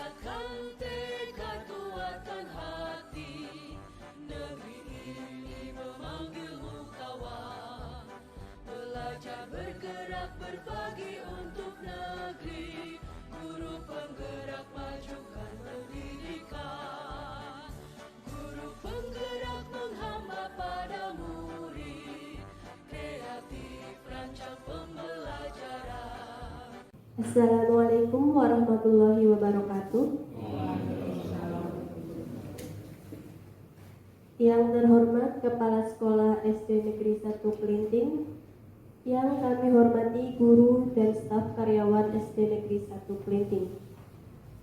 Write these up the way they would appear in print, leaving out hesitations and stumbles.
kuatkan tekad, kuatkan hati. Negeri ini memanggilmu kawan. Belajar bergerak berbagi untuk negeri. Guru penggerak majukan pendidikan. Guru penggerak menghamba pada murid. Kreatif rancang pembelajaran. Assalamualaikum warahmatullahi wabarakatuh. Yang terhormat Kepala Sekolah SD Negeri 1 Klinting, yang kami hormati guru dan staf karyawan SD Negeri 1 Klinting.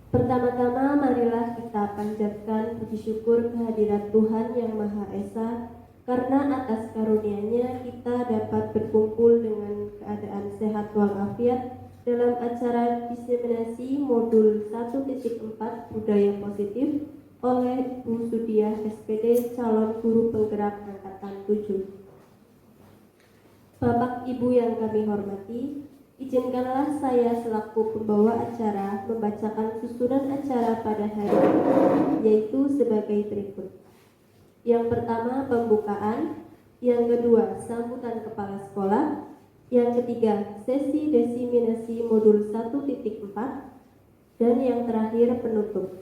Pertama-tama marilah kita panjatkan puji syukur kehadirat Tuhan Yang Maha Esa, karena atas karunia-Nya kita dapat berkumpul dengan keadaan sehat walafiat dalam acara diseminasi modul 1.4 Budaya Positif oleh Bu Sudiah SPD, calon guru penggerak angkatan 7. Bapak Ibu yang kami hormati, izinkanlah saya selaku pembawa acara membacakan susunan acara pada hari ini, yaitu sebagai berikut. Yang pertama, pembukaan. Yang kedua, sambutan kepala sekolah. Yang ketiga, sesi diseminasi modul 1.4. Dan yang terakhir, penutup.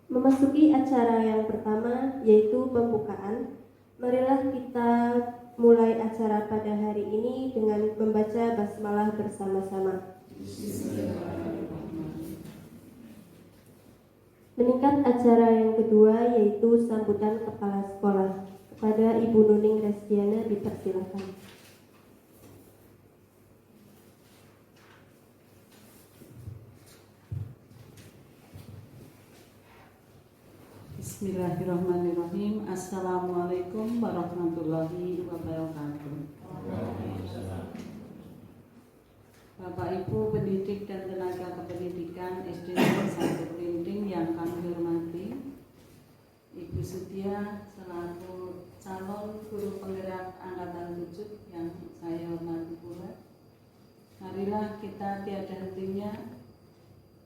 Memasuki acara yang pertama, yaitu pembukaan. Marilah kita mulai acara pada hari ini dengan membaca basmalah bersama-sama. Meningkat acara yang kedua, yaitu sambutan kepala sekolah. Kepada Ibu Nuning Restiana dipersilakan. Bismillahirrahmanirrahim. Assalamualaikum warahmatullahi wabarakatuh. Bapak Ibu pendidik dan tenaga kependidikan SD Negeri 1 Klinting yang kami hormati, Ibu Sudia selaku calon guru penggerak angkatan 7 yang saya hormati pula. Marilah kita tiada hentinya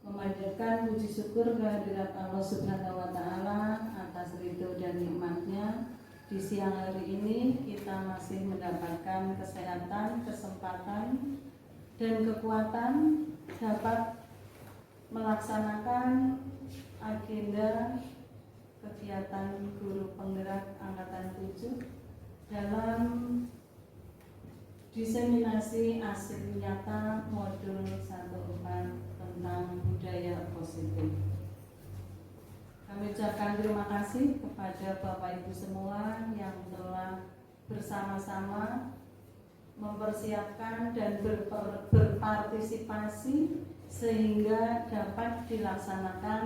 memanjatkan puji syukur kehadirat Allah Subhanahu wa Ta'ala atas ridho dan nikmatnya. Di siang hari ini kita masih mendapatkan kesehatan, kesempatan, dan kekuatan dapat melaksanakan agenda kegiatan guru penggerak angkatan 7 dalam diseminasi hasil nyata modul 1.4 tentang budaya positif. Kami ucapkan terima kasih kepada Bapak Ibu semua yang telah bersama-sama mempersiapkan dan berpartisipasi sehingga dapat dilaksanakan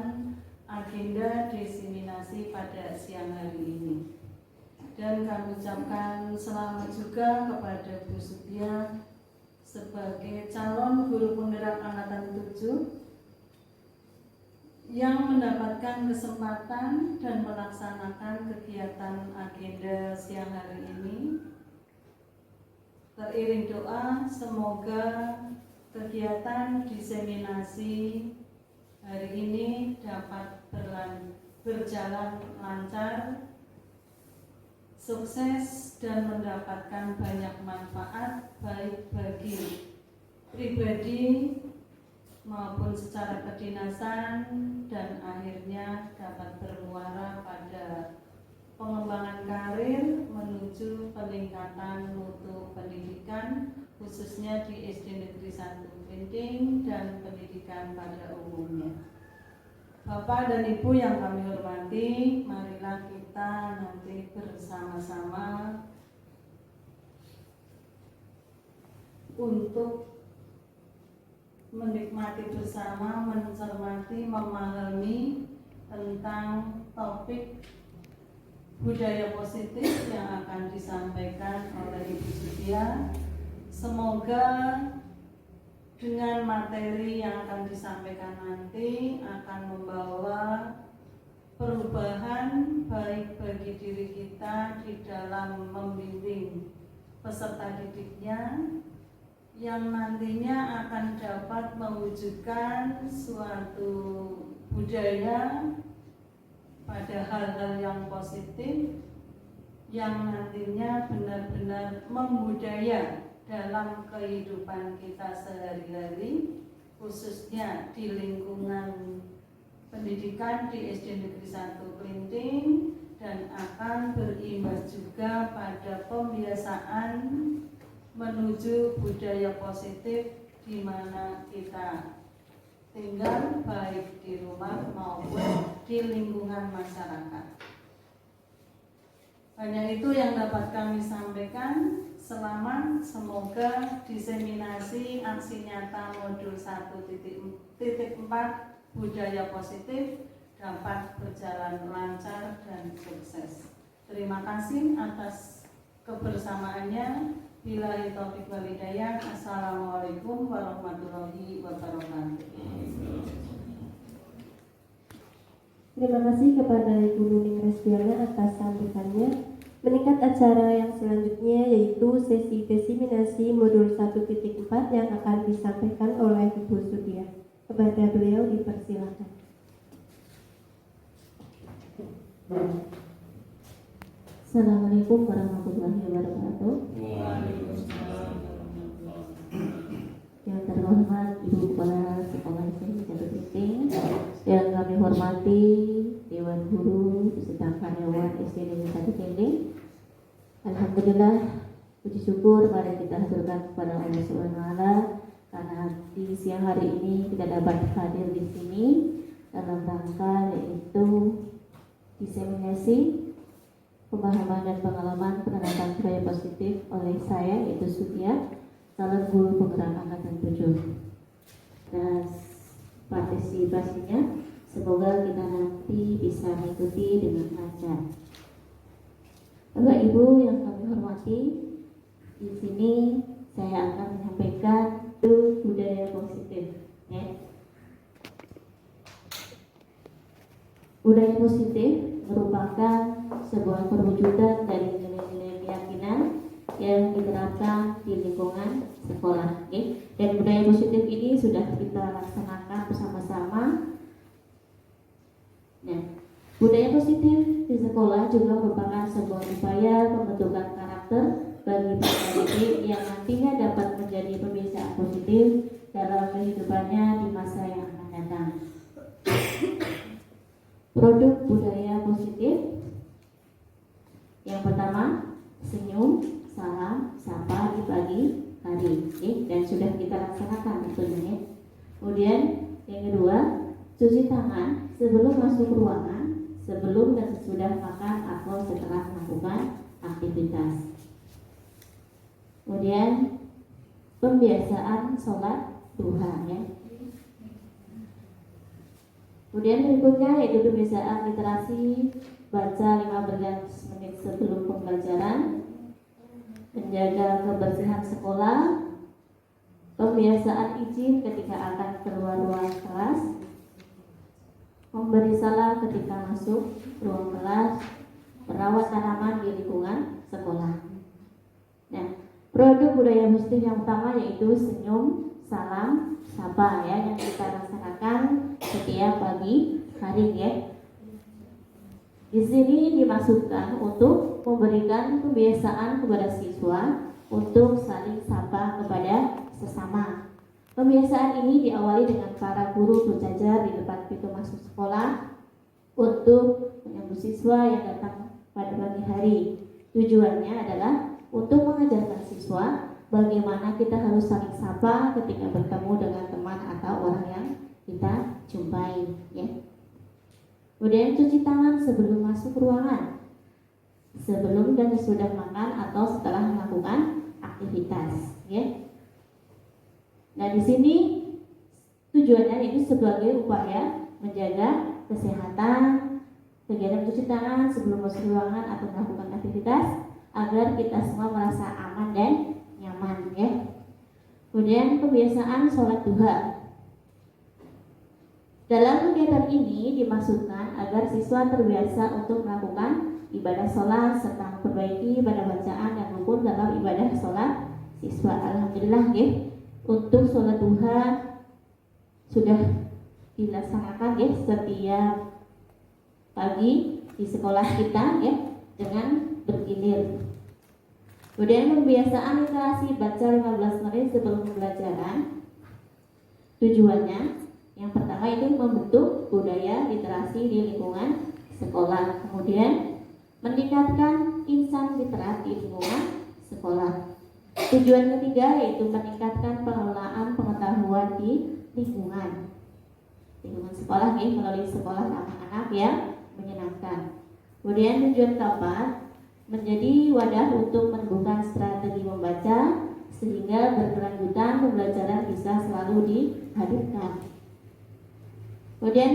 agenda diseminasi pada siang hari ini. Dan kami ucapkan selamat juga kepada Bu Sudia sebagai calon guru penggerak angkatan 7 yang mendapatkan kesempatan dan melaksanakan kegiatan agenda siang hari ini. Teriring doa, semoga kegiatan diseminasi hari ini dapat berjalan lancar, sukses, dan mendapatkan banyak manfaat baik bagi pribadi maupun secara kedinasan, dan akhirnya dapat bermuara pada pengembangan karir menuju peningkatan mutu pendidikan, khususnya di SD Negeri 1 Klinting dan pendidikan pada umumnya. Bapak dan Ibu yang kami hormati, marilah kita nanti bersama-sama untuk menikmati bersama, mencermati, memahami tentang topik budaya positif yang akan disampaikan oleh Ibu Sudia. Semoga dengan materi yang akan disampaikan nanti akan membawa perubahan baik bagi diri kita di dalam membimbing peserta didiknya, yang nantinya akan dapat mewujudkan suatu budaya pada hal-hal yang positif yang nantinya benar-benar membudaya dalam kehidupan kita sehari-hari, khususnya di lingkungan pendidikan di SD Negeri 1 Klinting, dan akan berimbas juga pada pembiasaan menuju budaya positif di mana kita tinggal, baik di rumah maupun di lingkungan masyarakat. Hanya itu yang dapat kami sampaikan. Selamat, semoga diseminasi aksi nyata modul 1.4 budaya positif dapat berjalan lancar dan sukses. Terima kasih atas kebersamaannya. Billahi taufiq wal hidayah. Assalamualaikum warahmatullahi wabarakatuh. Terima kasih kepada Ibu Nuning Resdiana atas sambutannya. Meningkat acara yang selanjutnya yaitu sesi diseminasi modul 1.4 yang akan disampaikan oleh Ibu Sudia. Kepada beliau dipersilakan. Assalamualaikum warahmatullahi wabarakatuh. Yang terhormat Ibu Kepala Sekolah SD Negeri 1 Klinting, yang kami hormati Dewan Guru beserta karyawan SD Negeri 1 Klinting. Alhamdulillah, puji syukur mari kita haturkan kepada Allah Subhanahu wa taala karena di siang hari ini kita dapat hadir di sini dalam rangka yaitu diseminasi pemahaman dan pengalaman penerapan budaya positif oleh saya yaitu Sudia, calon guru penggerak angkatan 7. Dan partisipasinya semoga kita nanti bisa mengikuti dengan lancar. Bapak Ibu yang kami hormati, di sini saya akan menyampaikan budaya positif. Ya. Budaya positif merupakan sebuah perwujudan dari nilai-nilai keyakinan yang diterapkan di lingkungan sekolah. Okay? Dan budaya positif ini sudah kita laksanakan bersama-sama. Nah, budaya positif di sekolah juga merupakan sebuah upaya pembentukan karakter bagi para didik yang nantinya dapat menjadi pembiasaan positif dalam kehidupannya di masa yang akan datang. Produk budaya positif yang pertama, senyum, salam, sapa di pagi hari, dan sudah kita laksanakan tentunya. Kemudian yang kedua, cuci tangan sebelum masuk ruangan, sebelum dan sesudah makan atau setelah melakukan aktivitas. Kemudian pembiasaan sholat duha, ya. Kemudian berikutnya yaitu pembiasaan literasi, baca 15 menit sebelum pembelajaran, menjaga kebersihan sekolah, pembiasaan izin ketika akan keluar ruang kelas, memberi salam ketika masuk ruang kelas, merawat tanaman di lingkungan sekolah. Nah, produk budaya positif yang pertama yaitu senyum, salam, sapa, ya, yang kita laksanakan setiap pagi hari, ya. Di sini dimaksudkan untuk memberikan kebiasaan kepada siswa untuk saling sapa kepada sesama. Kebiasaan ini diawali dengan para guru berjajar di depan pintu masuk sekolah untuk menyambut siswa yang datang pada pagi hari. Tujuannya adalah untuk mengajarkan siswa bagaimana kita harus saling sapa ketika bertemu dengan teman atau orang yang kita jumpai, ya. Kemudian cuci tangan sebelum masuk ruangan, sebelum dan sesudah makan atau setelah melakukan aktivitas, ya. Nah, di sini tujuannya itu sebagai upaya menjaga kesehatan, kegiatan cuci tangan sebelum masuk ruangan atau melakukan aktivitas agar kita semua merasa aman dan nyaman, ya. Kemudian kebiasaan sholat duha. Dalam kegiatan ini dimaksudkan agar siswa terbiasa untuk melakukan ibadah sholat serta memperbaiki ibadah bacaan dan rukun dalam ibadah sholat siswa. Alhamdulillah ya, untuk sholat duha sudah dilaksanakan ya setiap pagi di sekolah kita ya dengan bergilir. Kemudian pembiasaan literasi baca 15 menit sebelum pembelajaran. Tujuannya yang pertama itu membentuk budaya literasi di lingkungan sekolah. Kemudian meningkatkan insan literat di lingkungan sekolah. Tujuan ketiga yaitu meningkatkan pengelolaan pengetahuan di lingkungan sekolah nih, melalui sekolah anak-anak yang menyenangkan. Kemudian tujuan keempat, menjadi wadah untuk menumbuhkan strategi membaca sehingga berkelanjutan pembelajaran bisa selalu dihadirkan. Kemudian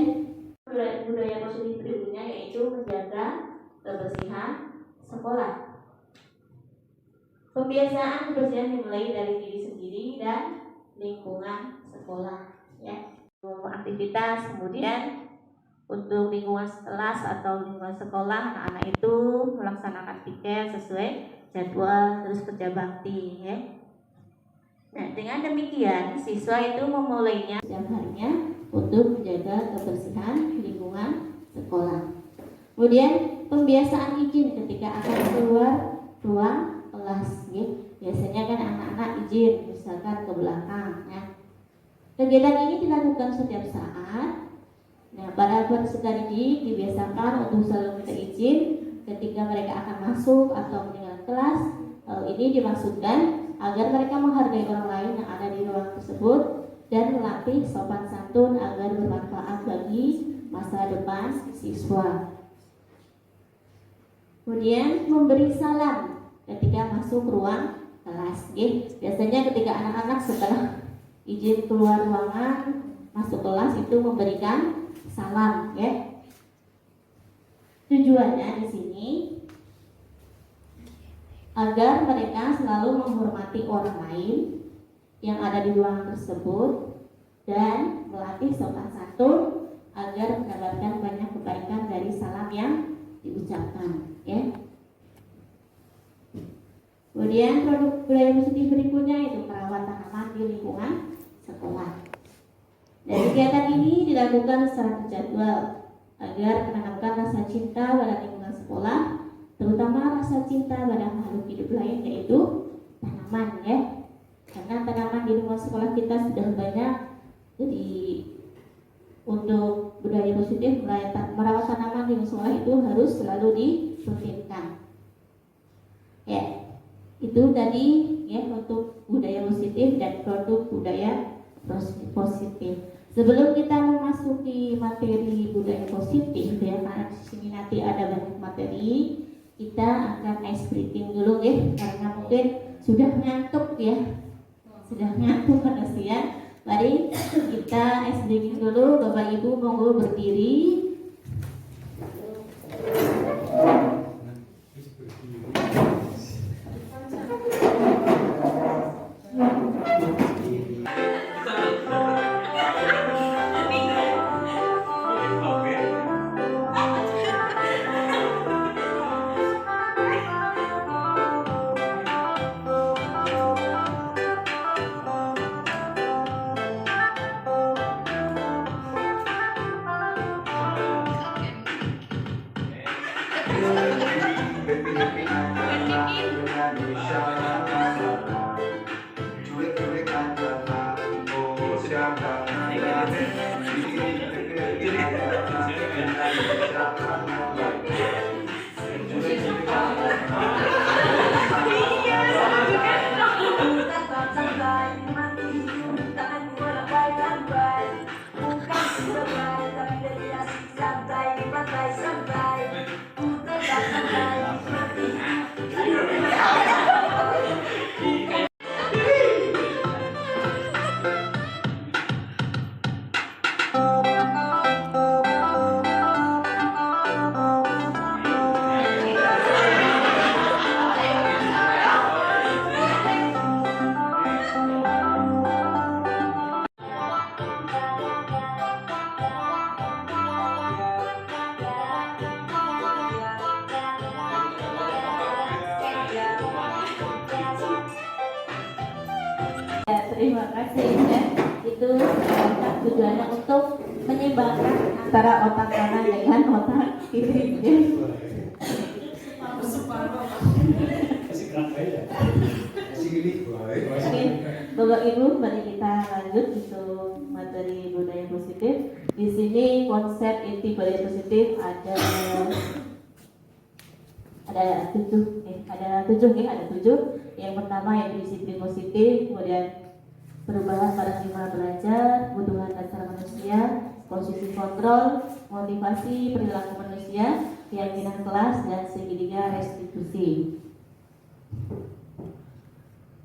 budaya positif berikutnya yaitu menjaga kebersihan sekolah. Pembiasaan kebersihan dimulai dari diri sendiri dan lingkungan sekolah ya. Aktivitas, kemudian untuk lingkungan kelas atau lingkungan sekolah, anak-anak itu melaksanakan piket sesuai jadwal, terus kerja bakti ya. Nah, dengan demikian siswa itu memulainya setiap harinya untuk menjaga kebersihan lingkungan sekolah. Kemudian pembiasaan izin ketika akan keluar ruang kelas ya. Biasanya kan anak-anak izin misalkan ke belakang ya. Kegiatan ini dilakukan setiap saat. Nah, para peserta didik dibiasakan untuk selalu minta izin ketika mereka akan masuk atau meninggalkan kelas. Ini dimaksudkan agar mereka menghargai orang lain yang ada di ruang tersebut dan melatih sopan santun agar bermanfaat bagi masa depan siswa. Kemudian memberi salam ketika masuk ruang kelas. Biasanya ketika anak-anak setelah izin keluar ruangan masuk kelas itu memberikan salam ya. Tujuannya di sini agar mereka selalu menghormati orang lain yang ada di ruangan tersebut dan melatih sopan santun agar mendapatkan banyak kebaikan dari salam yang diucapkan ya. Kemudian produk budaya positif berikutnya itu merawat tanaman di lingkungan sekolah. Dan kegiatan ini dilakukan secara terjadwal agar menanamkan rasa cinta pada lingkungan sekolah, terutama rasa cinta pada makhluk hidup lain yaitu tanaman ya. Karena tanaman di lingkungan sekolah kita sudah banyak, jadi untuk budaya positif merawat tanaman di sekolah itu harus selalu dirutinkan. Ya, itu tadi ya untuk budaya positif dan produk budaya positif. Sebelum kita memasuki materi budaya positif ya, karena di sini nanti ada banyak materi, kita akan ice breaking dulu ya, karena mungkin sudah ngantuk ya, pada siang. Mari kita ice breaking dulu. Bapak Ibu monggo berdiri. terima kasih ya. Itu tujuannya untuk menyeimbangkan antara otak kanan dengan otak kiri. Ya. Oke, Bapak Ibu, mari kita lanjut untuk materi budaya positif. Di sini konsep inti budaya positif ada tujuh. Yang pertama yaitu disiplin positif, kemudian perubahan paradigma belajar, kebutuhan dasar manusia, posisi kontrol, motivasi perilaku manusia, keyakinan kelas, dan segitiga restitusi.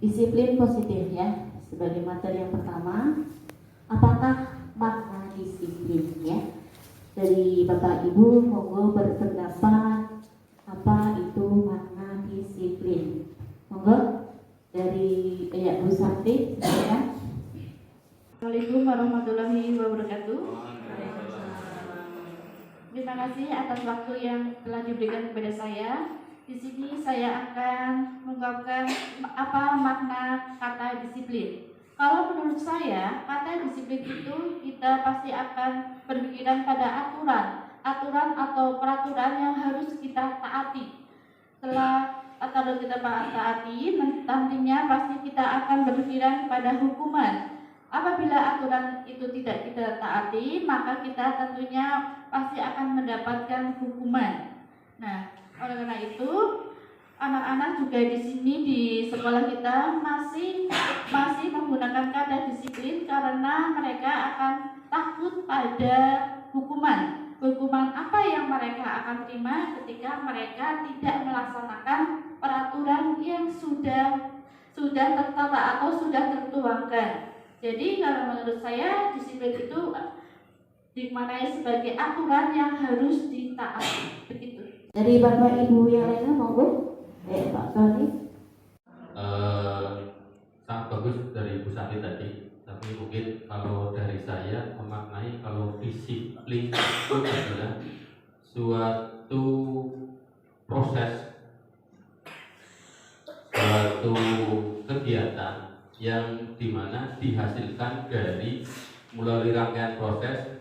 Disiplin positif ya, sebagai materi yang pertama. Apakah makna disiplin ya? Dari Bapak Ibu monggo berpendapat apa itu makna disiplin. Monggo dari Bu Santi silakan. Assalamualaikum warahmatullahi wabarakatuh. Terima kasih atas waktu yang telah diberikan kepada saya. Di sini saya akan mengungkapkan apa makna kata disiplin. Kalau menurut saya, kata disiplin itu kita pasti akan berpikiran pada aturan atau peraturan yang harus kita taati. Kalau kita taati, nantinya pasti kita akan berpikiran pada hukuman. Apabila aturan itu tidak kita taati, maka kita tentunya pasti akan mendapatkan hukuman. Nah, oleh karena itu, anak-anak juga di sini di sekolah kita masih menggunakan kata disiplin karena mereka akan takut pada hukuman. Hukuman apa yang mereka akan terima ketika mereka tidak melaksanakan peraturan yang sudah tertata atau sudah tertuangkan. Jadi kalau menurut saya disiplin itu dimaknai sebagai aturan yang harus ditaati. Begitu. Dari Bapak Ibu yang lainnya monggo. Pak Tony. Sangat bagus dari Bu Santi tadi. Tapi mungkin kalau dari saya memaknai kalau disiplin itu adalah suatu proses, suatu kegiatan yang dimana dihasilkan dari melalui rangkaian proses,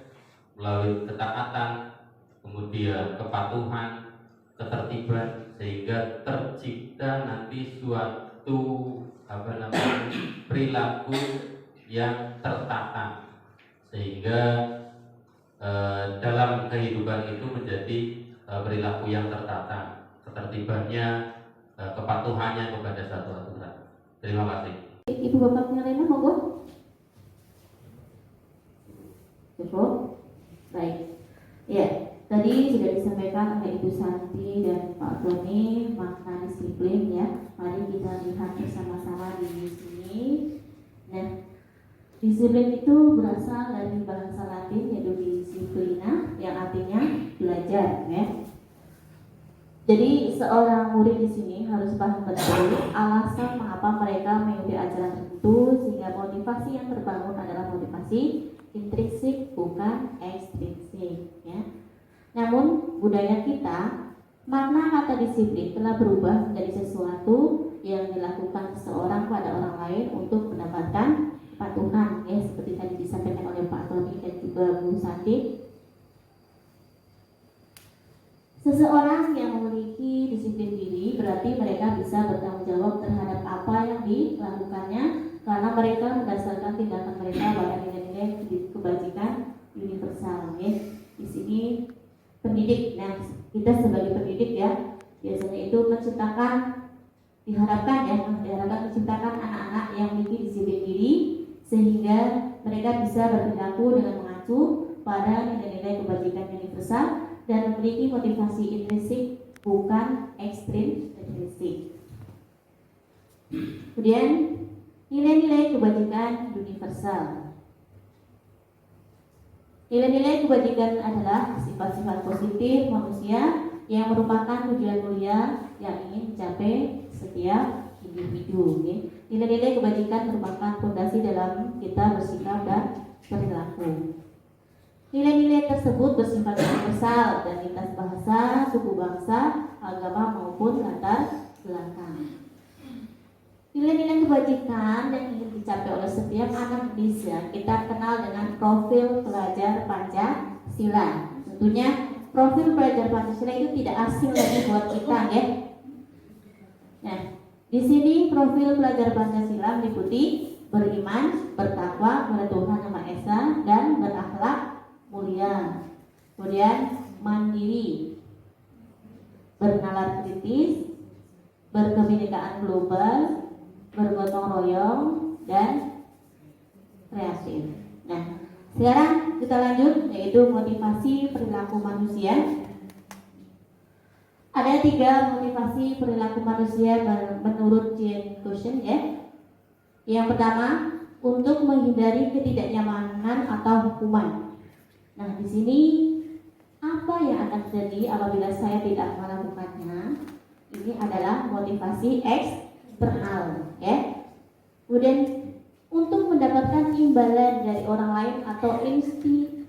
melalui ketaatan, kemudian kepatuhan, ketertiban, sehingga tercipta nanti suatu perilaku yang tertata, sehingga dalam kehidupan itu menjadi perilaku yang tertata, ketertibannya, kepatuhannya kepada satu aturan. Terima kasih. Ibu Bapak yang lainnya monggo. Cukup. Baik. Ya. Tadi sudah disampaikan oleh Ibu Santi dan Pak Tony makna disiplin ya. Mari kita lihat bersama-sama di sini. Nah, disiplin itu berasal dari bahasa Latin yaitu disciplina yang artinya belajar ya. Jadi seorang murid di sini harus paham betul alasan mengapa mereka mengikuti ajaran tertentu, sehingga motivasi yang terbangun adalah motivasi intrinsik bukan ekstrinsik ya. Namun budaya kita, makna kata disiplin telah berubah menjadi sesuatu yang dilakukan seseorang pada orang lain untuk mendapatkan kepatuhan ya, seperti tadi disampaikan oleh Pak Tony dan juga Bu Santi. Seseorang yang memiliki disiplin diri berarti mereka bisa bertanggung jawab terhadap apa yang dilakukannya karena mereka mendasarkan tindakan mereka pada nilai-nilai kebajikan universal ya. Di sini pendidik, nah kita sebagai pendidik ya biasanya itu diharapkan menciptakan anak-anak yang memiliki disiplin diri sehingga mereka bisa berperilaku dengan mengacu pada nilai-nilai kebajikan universal dan memiliki motivasi intrinsik bukan ekstrinsik. Kemudian nilai-nilai kebajikan universal. Nilai-nilai kebajikan adalah sifat-sifat positif manusia yang merupakan tujuan mulia yang ingin dicapai setiap individu. Nilai-nilai kebajikan merupakan fondasi dalam kita bersikap dan perilaku. Nilai-nilai tersebut bersifat universal dan lintas bahasa, suku bangsa, agama maupun latar belakang. Nilai-nilai kebajikan yang ingin dicapai oleh setiap anak Indonesia kita kenal dengan profil pelajar Pancasila. Tentunya profil pelajar Pancasila itu tidak asing lagi buat kita, ya. Nah, di sini profil pelajar Pancasila meliputi beriman, bertakwa kepada Tuhan Yang Maha Esa, dan berakhlak mulia. Kemudian mandiri, bernalar kritis, berkebinekaan global, bergotong royong, dan kreatif. Nah, sekarang kita lanjut, yaitu motivasi perilaku manusia. Ada 3 motivasi perilaku manusia menurut Jane Goodall, ya. Yang pertama, untuk menghindari ketidaknyamanan atau hukuman. Nah, di sini apa yang akan terjadi apabila saya tidak melakukannya? Ini adalah motivasi eksternal, ya. Kemudian untuk mendapatkan imbalan dari orang lain atau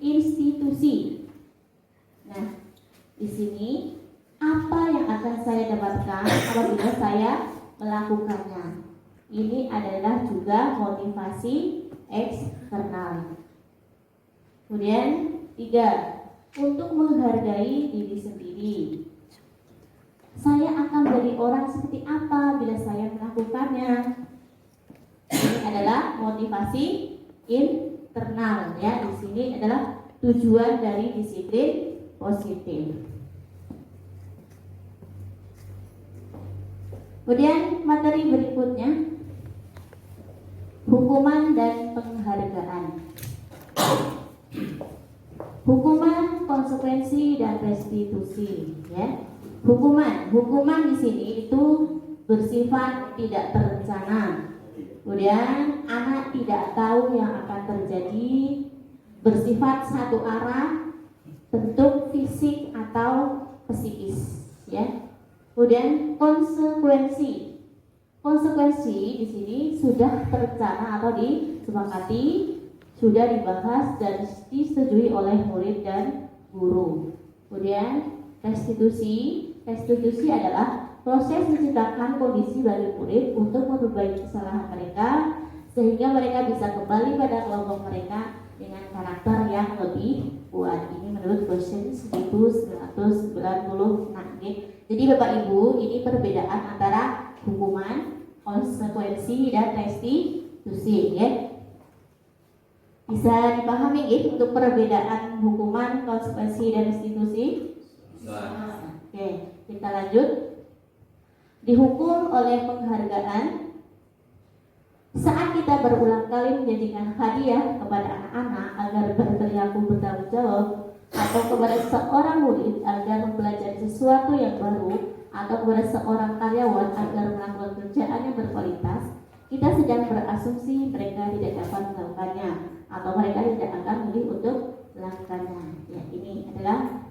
institusi. Nah, di sini apa yang akan saya dapatkan apabila saya melakukannya? Ini adalah juga motivasi eksternal. Kemudian 3, untuk menghargai diri sendiri. Saya akan menjadi orang seperti apa bila saya melakukannya? Ini adalah motivasi internal, ya. Di sini adalah tujuan dari disiplin positif. Kemudian materi berikutnya, hukuman dan penghargaan. Hukuman, konsekuensi, dan restitusi, ya. Hukuman di sini itu bersifat tidak terencana. Kemudian anak tidak tahu yang akan terjadi, bersifat satu arah, bentuk fisik atau psikis, ya. Kemudian konsekuensi di sini sudah terencana atau disepakati, sudah dibahas dan disetujui oleh murid dan guru. Kemudian restitusi adalah proses menciptakan kondisi bagi murid untuk memperbaiki kesalahan mereka sehingga mereka bisa kembali pada kelompok mereka dengan karakter yang lebih kuat. Ini menurut question 1996. Jadi Bapak Ibu, ini perbedaan antara hukuman, konsekuensi, dan restitusi, ya. Bisa dipahami ya untuk perbedaan hukuman, konsekuensi, dan restitusi? Oke, kita lanjut. Dihukum oleh penghargaan. Saat kita berulang kali menjadikan hadiah kepada anak-anak agar berperilaku bertanggung jawab, atau kepada seorang murid agar mempelajari sesuatu yang baru, atau kepada seorang karyawan agar melakukan kerjaan yang berkualitas, kita sedang berasumsi mereka tidak dapat melakukannya atau mereka tidak akan memilih untuk melakukannya. Ya, ini adalah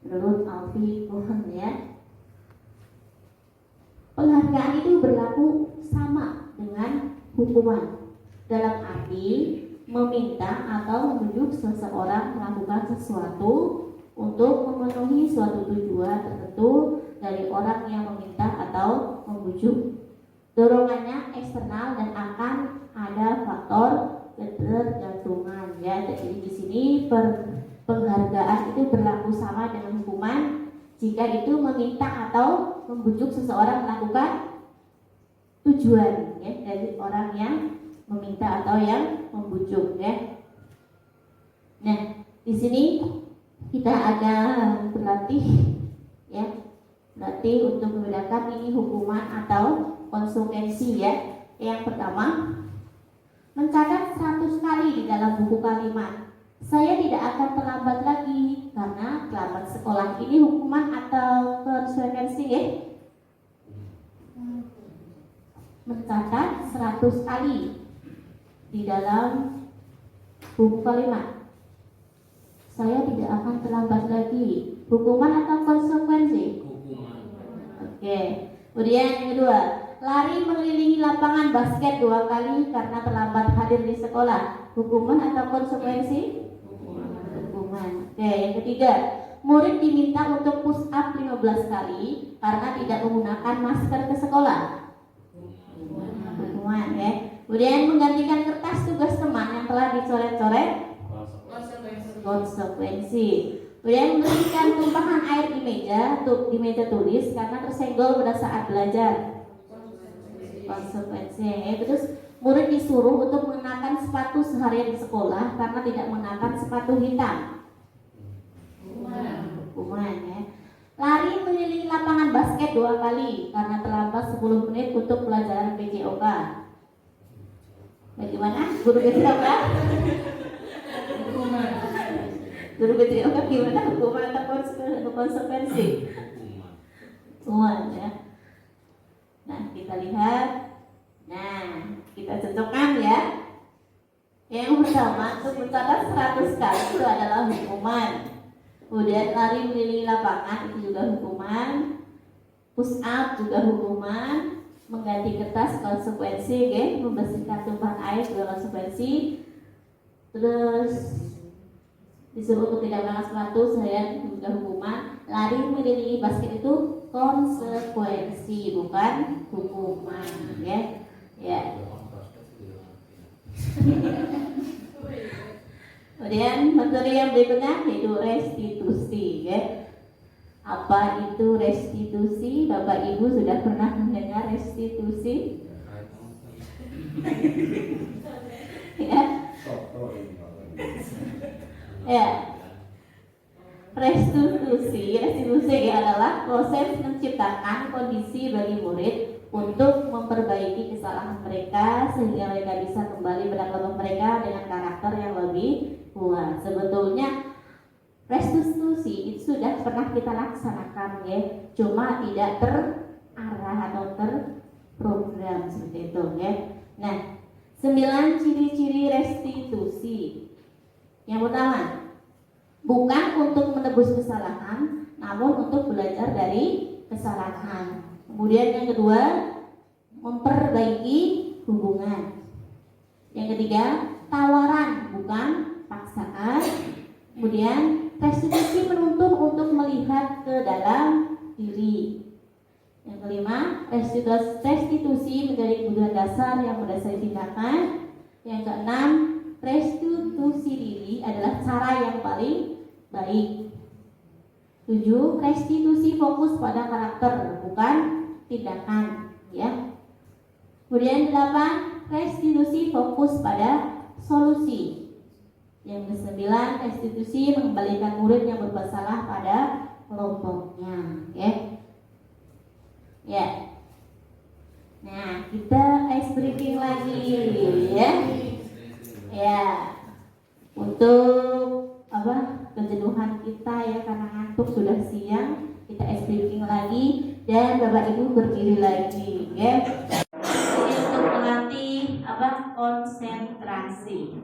menurut Alfie Cohen, ya. Penghargaan itu berlaku sama dengan hukuman dalam arti meminta atau menunjuk seseorang melakukan sesuatu untuk memenuhi suatu tujuan tertentu dari orang yang meminta atau membujuk. Dorongannya eksternal dan akan ada faktor ketergantungan, ya. Jadi di sini penghargaan itu berlaku sama dengan hukuman jika itu meminta atau membujuk seseorang melakukan tujuan, ya, dari orang yang meminta atau yang membujuk, ya. Nah, di sini kita akan berlatih, ya, berlatih untuk membedakan ini hukuman atau konsekuensi, ya. Yang pertama, mencatat 100 kali di dalam buku kalimat. Saya tidak akan terlambat lagi karena terlambat sekolah. Ini hukuman atau konsekuensi, ya? Mencatat 100 kali di dalam buku kalimat. Saya tidak akan terlambat lagi. Hukuman atau konsekuensi? Hukuman. Oke. Kemudian yang kedua, lari mengelilingi lapangan basket 2 kali karena terlambat hadir di sekolah. Hukuman atau konsekuensi? Hukuman. Oke, yang ketiga, murid diminta untuk push up 15 kali karena tidak menggunakan masker ke sekolah. hukuman ya. Kemudian menggantikan kertas tugas teman yang telah dicoret-coret, konsekuensi. Kemudian membersihkan tumpahan air di meja tulis karena tersenggol pada saat belajar, konsekuensi ya. Terus murid disuruh untuk mengenakan sepatu seharian di sekolah karena tidak mengenakan sepatu hitam, hukuman ya. Lari mengelilingi lapangan basket 2 kali karena terlambat 10 menit untuk pelajaran PJOK. Bagaimana? Guru PJOK? Guru PJOK gimana? Hukuman atau konsekuensi? Hukuman ya. Nah, kita lihat. Nah, kita cocokkan ya. Yang pertama, untuk mencatat 100 kali itu adalah hukuman. Kemudian lari mengelilingi lapangan itu juga hukuman. Push up juga hukuman. Mengganti kertas konsekuensi, okay? Membersihkan tumpahan air juga konsekuensi. Terus disuruh untuk tidak menggunakan sepatu seharian juga hukuman. Lari mengelilingi basket itu konsekuensi, bukan hukuman, ya. Ya. Kemudian materi yang berikutnya yaitu restitusi ya. Apa itu restitusi? Bapak Ibu sudah pernah mendengar restitusi? Ya. Ya. Restitusi adalah proses menciptakan kondisi bagi murid untuk memperbaiki kesalahan mereka sehingga mereka bisa kembali pada kelompok mereka dengan karakter yang lebih kuat. Sebetulnya restitusi itu sudah pernah kita laksanakan ya, cuma tidak terarah atau terprogram seperti itu ya. Nah, 9 ciri-ciri restitusi. Yang pertama, bukan untuk menebus kesalahan, namun untuk belajar dari kesalahan. Kemudian yang kedua, memperbaiki hubungan. Yang ketiga, tawaran bukan paksaan. Kemudian restitusi menuntut untuk melihat ke dalam diri. Yang kelima, restitusi menjadi kebutuhan dasar yang mendasari tindakan. Yang keenam, restitusi diri adalah cara yang paling baik. 7. Restitusi fokus pada karakter bukan tindakan ya. Kemudian 8. Restitusi fokus pada solusi. Yang ke-9, restitusi mengembalikan murid yang berbuat salah pada kelompoknya ya. Ya. Nah, kita ice breaking lagi ya. Ya. Untuk kejenuhan kita ya karena ngantuk sudah siang, kita ice breaking lagi dan Bapak Ibu berdiri lagi ya. Ini untuk melatih konsentrasi.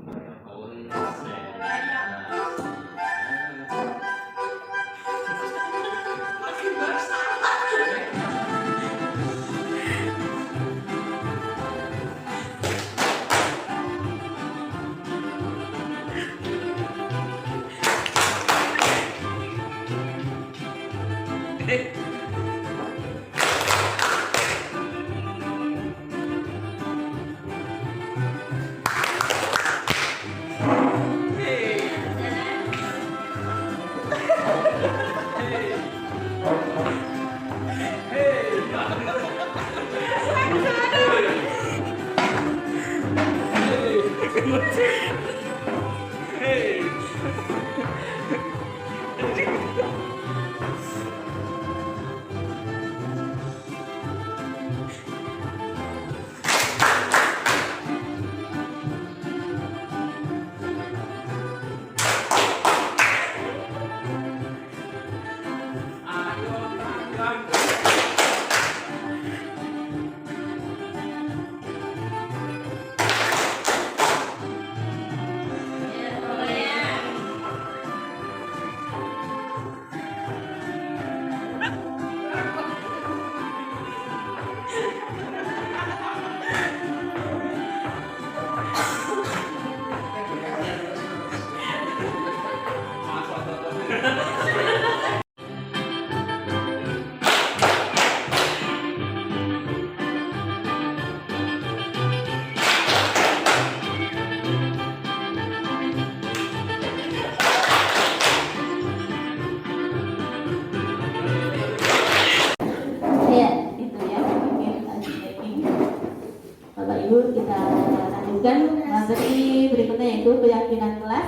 lanjutkan materi berikutnya yaitu keyakinan kelas.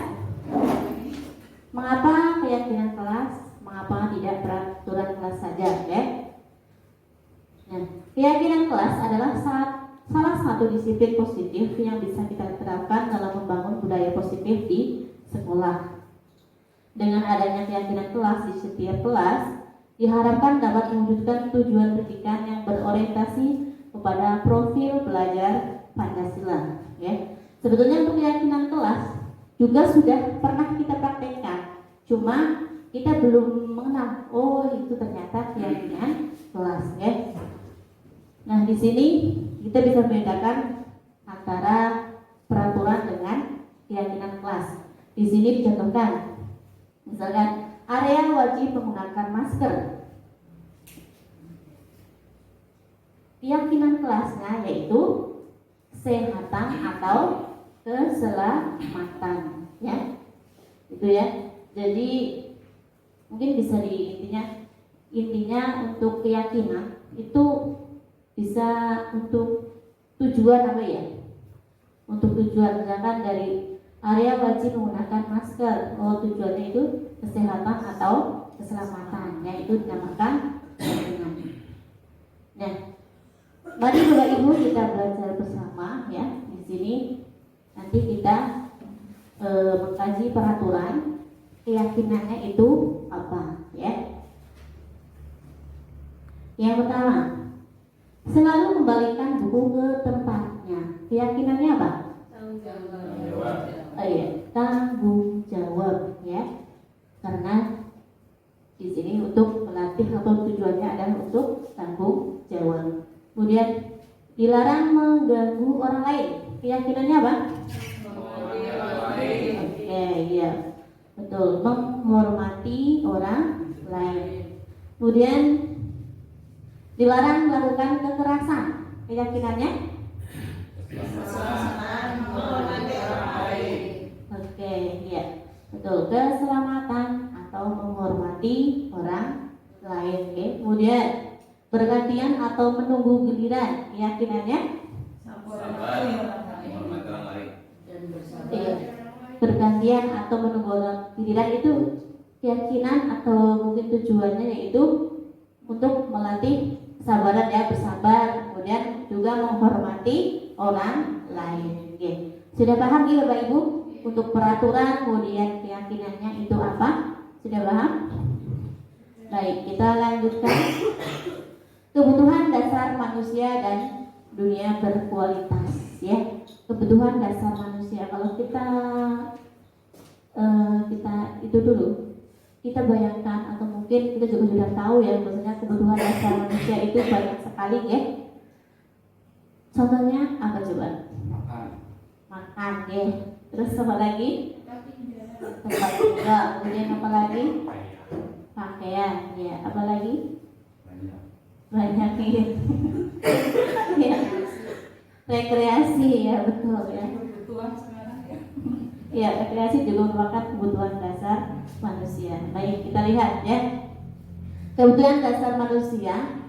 Mengapa keyakinan kelas? Mengapa tidak peraturan kelas saja, ya? Nah, keyakinan kelas adalah salah satu disiplin positif yang bisa kita terapkan dalam membangun budaya positif di sekolah. Dengan adanya keyakinan kelas di setiap kelas, diharapkan dapat mewujudkan tujuan pendidikan yang berorientasi kepada profil belajar Pancasila. Ya. Sebetulnya untuk keyakinan kelas juga sudah pernah kita praktekkan, cuma kita belum mengenal. Oh, itu ternyata keyakinan kelas. Ya. Nah, di sini kita bisa membedakan antara peraturan dengan keyakinan kelas. Di sini dicontohkan, misalkan area wajib menggunakan masker. Keyakinan kelasnya yaitu kesehatan atau keselamatan, ya, itu ya. Jadi mungkin bisa intinya untuk keyakinan itu bisa untuk tujuan apa ya? Untuk tujuan misalkan dari area wajib menggunakan masker. Oh, tujuannya itu kesehatan atau keselamatan, ya, itu dinamakan keyakinan. Nah, mari Bapak Ibu kita belajar bersama, ya. Di sini nanti kita mengkaji peraturan keyakinannya itu apa, ya. Yang pertama, selalu kembalikan buku ke tempatnya. Keyakinannya apa? Tanggung jawab, ya. Karena di sini untuk melatih atau tujuannya adalah untuk tanggung jawab. Kemudian dilarang mengganggu orang lain. Keyakinannya apa? Oke, iya. Betul, menghormati orang lain. Kemudian dilarang melakukan kekerasan. Keyakinannya? Oke, iya. Betul, keselamatan atau menghormati orang lain. Oke. Kemudian bergantian atau menunggu giliran. Keyakinannya? Iya. Bergantian atau menunggu giliran itu keyakinan atau mungkin tujuannya yaitu untuk melatih kesabaran, ya, bersabar, kemudian juga menghormati orang lain. Oke. Sudah paham ya Bapak Ibu untuk peraturan kemudian keyakinannya itu apa? Sudah paham? Baik, kita lanjutkan. Kebutuhan dasar manusia dan dunia berkualitas, ya. Kebutuhan dasar manusia. Kalau kita itu dulu, kita bayangkan atau mungkin kita juga sudah tahu, ya, maksudnya kebutuhan dasar manusia itu banyak sekali, ya. Contohnya apa coba? Makan, ya. Terus apa lagi? Tempat tinggal. Kemudian apa lagi? Pakaian, ya. Apa lagi? Banyak, ya. Ya. Rekreasi, ya, betul, ya. Ya, rekreasi juga merupakan kebutuhan dasar manusia. Baik, kita lihat, ya. Kebutuhan dasar manusia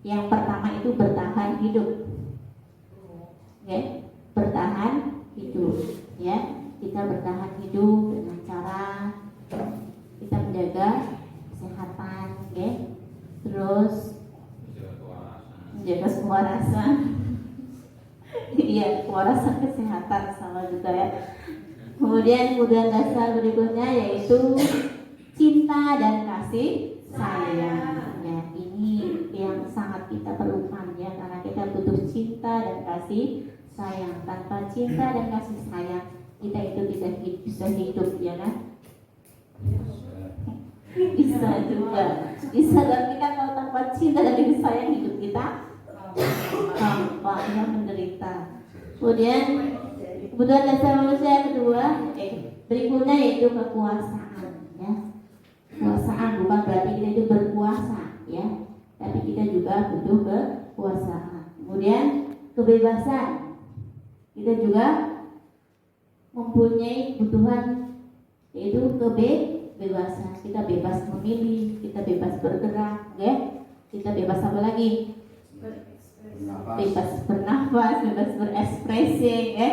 yang pertama itu bertahan hidup. Ya, bertahan hidup, ya. Kita bertahan hidup dengan cara kita menjaga kesehatan, ya. Terus menjaga kewarasan. Iya, kewarasan kesehatan sama juga, ya. Kemudian kebutuhan dasar berikutnya yaitu cinta dan kasih sayang. Ya, ini yang sangat kita perlukan, ya, karena kita butuh cinta dan kasih sayang. Tanpa cinta dan kasih sayang kita itu tidak bisa hidup, ya kan? Bisa juga. Bisa, tapi kan kalau tanpa cinta dan kasih sayang hidup kita tampaknya menderita. Kemudian kebutuhan dasar manusia yang kedua berikutnya yaitu kekuasaan, ya. Kekuasaan bukan berarti kita itu berkuasa, ya, tapi kita juga butuh kekuasaan. Kemudian kebebasan, kita juga mempunyai kebutuhan yaitu kebebasan. Kita bebas memilih, kita bebas bergerak, ya. Kita bebas apa lagi? Bebas bernafas, bebas berekspresi, ya.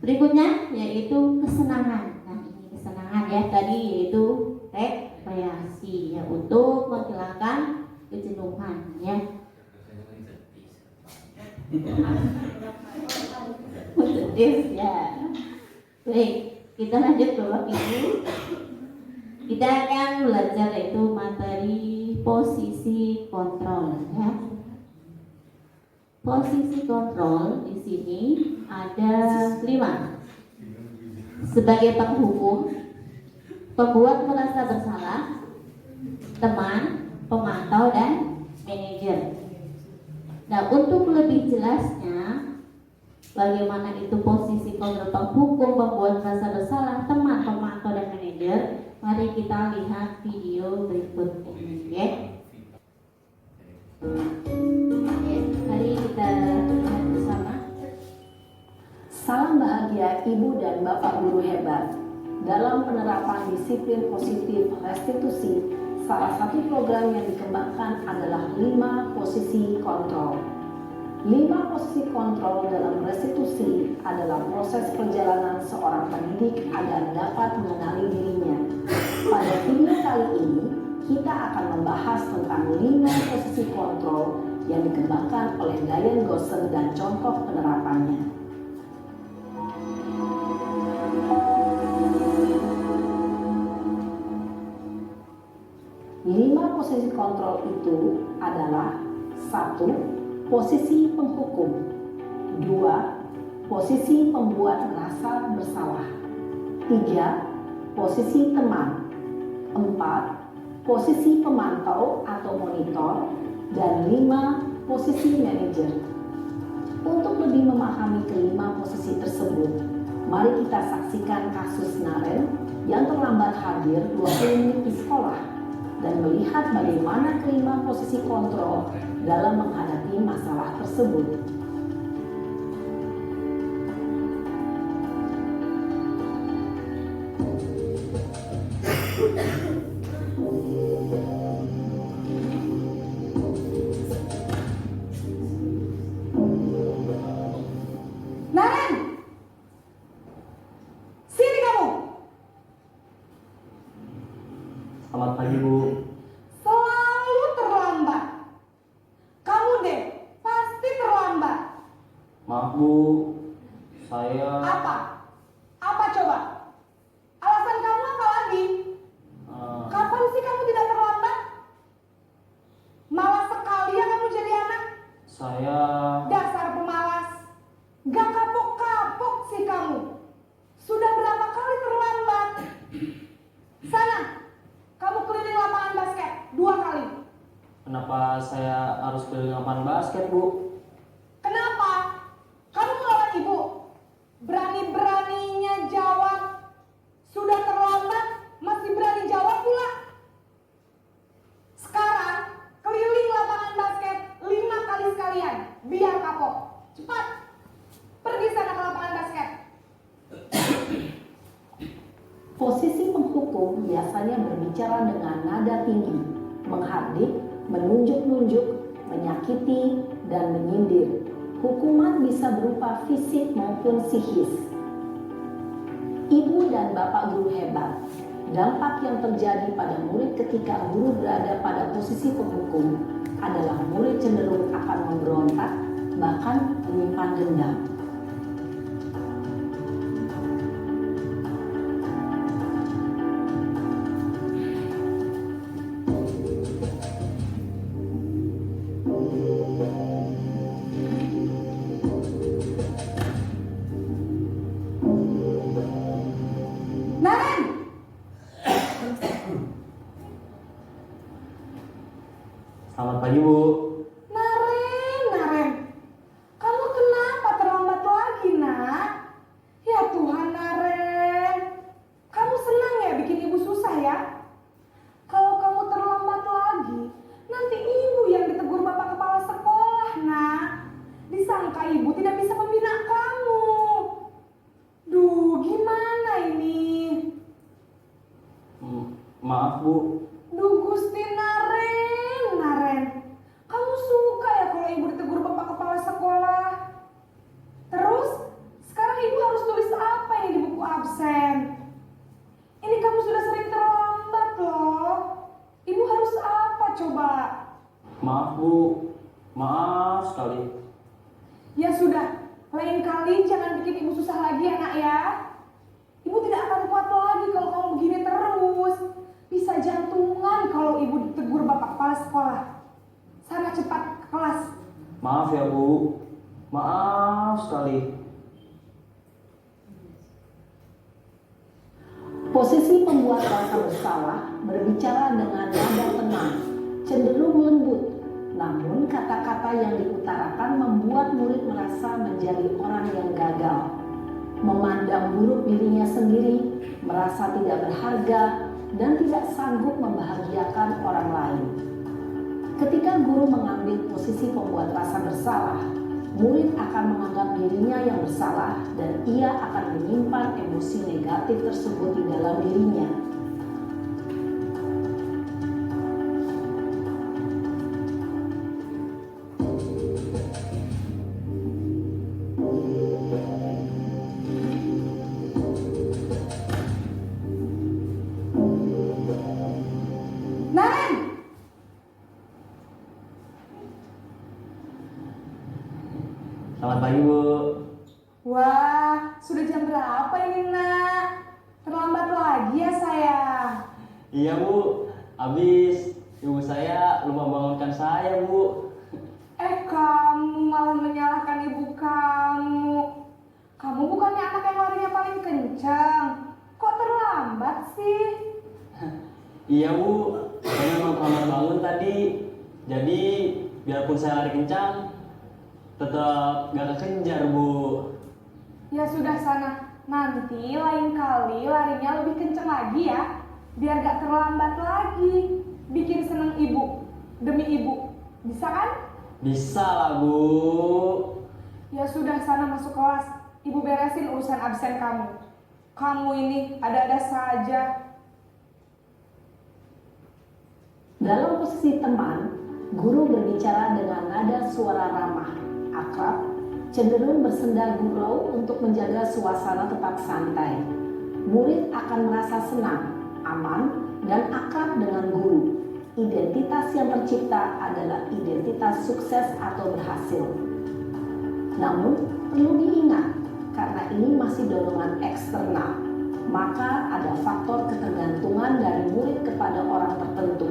Berikutnya yaitu kesenangan. Nah, ini kesenangan ya tadi yaitu rekreasi ya untuk menghilangkan kejenuhan ya. Positif ya. Baik, kita lanjut Bapak Ibu. Kita akan belajar yaitu materi posisi kontrol ya. Posisi kontrol di sini ada 5. Sebagai penghukum, pembuat merasa bersalah, teman, pemantau, dan manajer. Nah, untuk lebih jelasnya bagaimana itu posisi kontrol penghukum, pembuat merasa bersalah, teman, pemantau, dan manajer, mari kita lihat video berikut ini ya. Mari kita lihat bersama. Salam bahagia Ibu dan Bapak guru hebat. Dalam penerapan disiplin positif restitusi, salah satu program yang dikembangkan adalah 5 posisi kontrol. 5 posisi kontrol dalam restitusi adalah proses perjalanan seorang pendidik agar dapat mengenali dirinya. Pada video kali ini, kita akan membahas tentang 5 posisi kontrol yang dikembangkan oleh Diane Gosser dan contoh penerapannya. 5 posisi kontrol itu adalah 1. Posisi penghukum, 2. Posisi pembuat merasa bersalah, 3. Posisi teman, 4. Posisi pemantau atau monitor, dan 5. Posisi manajer. Untuk lebih memahami kelima posisi tersebut, mari kita saksikan kasus Naren yang terlambat hadir 20 menit di sekolah dan melihat bagaimana kelima posisi kontrol dalam menghadapi masalah tersebut. Naren! Sini kamu! Selamat pagi, Bu. Selalu terlambat. Kamu deh, pasti terlambat. Maaf, Bu. Saya Apa? Apa coba? Alasan kamu apa lagi? Kapan sih kamu tidak terlambat? Malas sekali ya kamu jadi anak. saya Dasar pemalas. Gak kapok-kapok sih kamu. Sudah berapa kali terlambat? Sana, kamu keliling lapangan basket 2 kali. kenapa saya harus keliling lapangan basket, Bu? Kenapa? Kamu melawan ibu. Berani-beraninya jawab. Sudah terlambat, masih berani jawab pula. Sekarang, keliling lapangan basket 5 kali sekalian. Biar kapok. Cepat. Pergi sana ke lapangan basket. Posisi penghukum biasanya berbicara dengan nada tinggi, menghardik, menunjuk-nunjuk, menyakiti, dan menyindir. Hukuman bisa berupa fisik maupun psikis. Ibu dan Bapak guru hebat, dampak yang terjadi pada murid ketika guru berada pada posisi penghukum adalah murid cenderung akan memberontak, bahkan menyimpan dendam. Naren! Selamat pagi, Bu. Naren. Kamu kenapa terlambat lagi, nak? Ya Tuhan, Naren. Kamu senang ya bikin ibu susah ya? Kalau kamu terlambat lagi, nanti ibu yang ditegur bapak kepala sekolah, nak. Disangka ibu tidak bisa membina kamu. Duh, gimana ini? Maaf, Bu. Duh Gusti Naren. Kamu suka ya kalau ibu ditegur bapak kepala sekolah? Terus, sekarang ibu harus tulis Maaf Bu, maaf sekali. Ya sudah, lain kali jangan bikin ibu susah lagi ya nak ya. Ibu tidak akan kuat lagi kalau kamu begini terus. Bisa jantungan kalau ibu ditegur bapak kepala sekolah. Sana cepat ke kelas. Maaf ya Bu, maaf sekali. Posisi pembuat rasa bersalah berbicara dengan nada tenang, cenderung lembut. Namun kata-kata yang diutarakan membuat murid merasa menjadi orang yang gagal, memandang buruk dirinya sendiri, merasa tidak berharga, dan tidak sanggup membahagiakan orang lain. Ketika guru mengambil posisi pembuat rasa bersalah, murid akan menganggap dirinya yang bersalah dan ia akan menyimpan emosi negatif tersebut di dalam dirinya. Naren! Selamat pagi Bu. Wah, sudah jam berapa ini nak? Terlambat lagi ya sayang. Iya Bu, habis ibu saya lupa bangunkan saya Bu. Kamu malah menyalahkan ibu kamu. Kamu bukannya anak yang larinya paling kencang. Kok terlambat sih? Iya Bu, saya memang terlambat bangun tadi. Jadi biarpun saya lari kencang, tetap gak kekejar Bu. Ya sudah sana. Nanti lain kali larinya lebih kencang lagi ya. Biar gak terlambat lagi. Bikin seneng ibu. Demi ibu. Bisa kan? Bisa lah Bu. Ya sudah sana masuk kelas. Ibu beresin urusan absen kamu. Kamu ini ada-ada saja. Dalam posisi teman, guru berbicara dengan nada suara ramah, akrab, cenderung bersenda gurau untuk menjaga suasana tetap santai. Murid akan merasa senang, aman, dan akrab dengan guru. Identitas yang tercipta adalah identitas sukses atau berhasil. Namun, perlu diingat, karena ini masih dorongan eksternal, maka ada faktor ketergantungan dari murid kepada orang tertentu.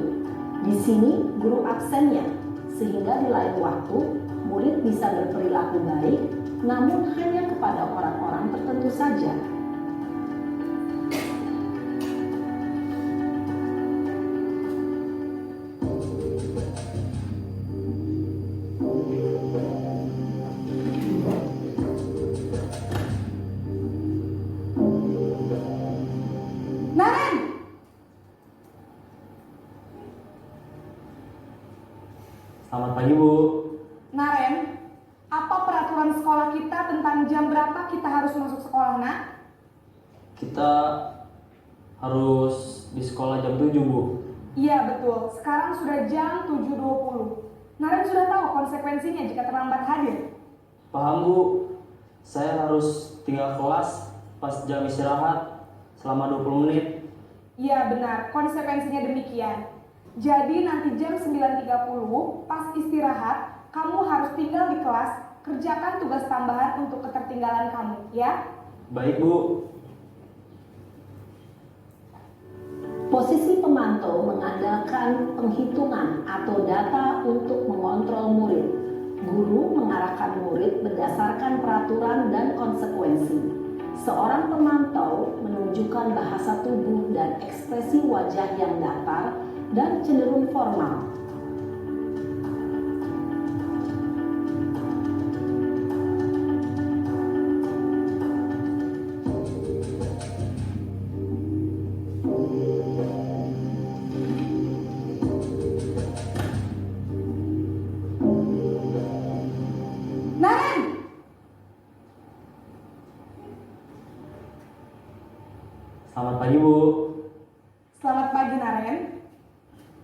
Di sini guru absennya, sehingga di lain waktu murid bisa berperilaku baik, namun hanya kepada orang-orang tertentu saja. Naren! Selamat pagi Bu. Naren, apa peraturan sekolah kita tentang jam berapa kita harus masuk sekolah, nak? Kita harus di sekolah jam 7 Bu. Iya betul, sekarang sudah jam 7.20. Naren sudah tahu konsekuensinya jika terlambat hadir. Paham Bu. Saya harus tinggal kelas pas jam istirahat selama 20 menit. Iya benar, konsekuensinya demikian. Jadi nanti jam 9.30 pas istirahat, kamu harus tinggal di kelas, kerjakan tugas tambahan untuk ketertinggalan kamu, ya? Baik Bu. Posisi pemantau mengandalkan penghitungan atau data untuk mengontrol murid. Guru mengarahkan murid berdasarkan peraturan dan konsekuensi. Seorang pemantau menunjukkan bahasa tubuh dan ekspresi wajah yang datar dan cenderung formal. Naren! Selamat pagi Bu. Selamat pagi Naren.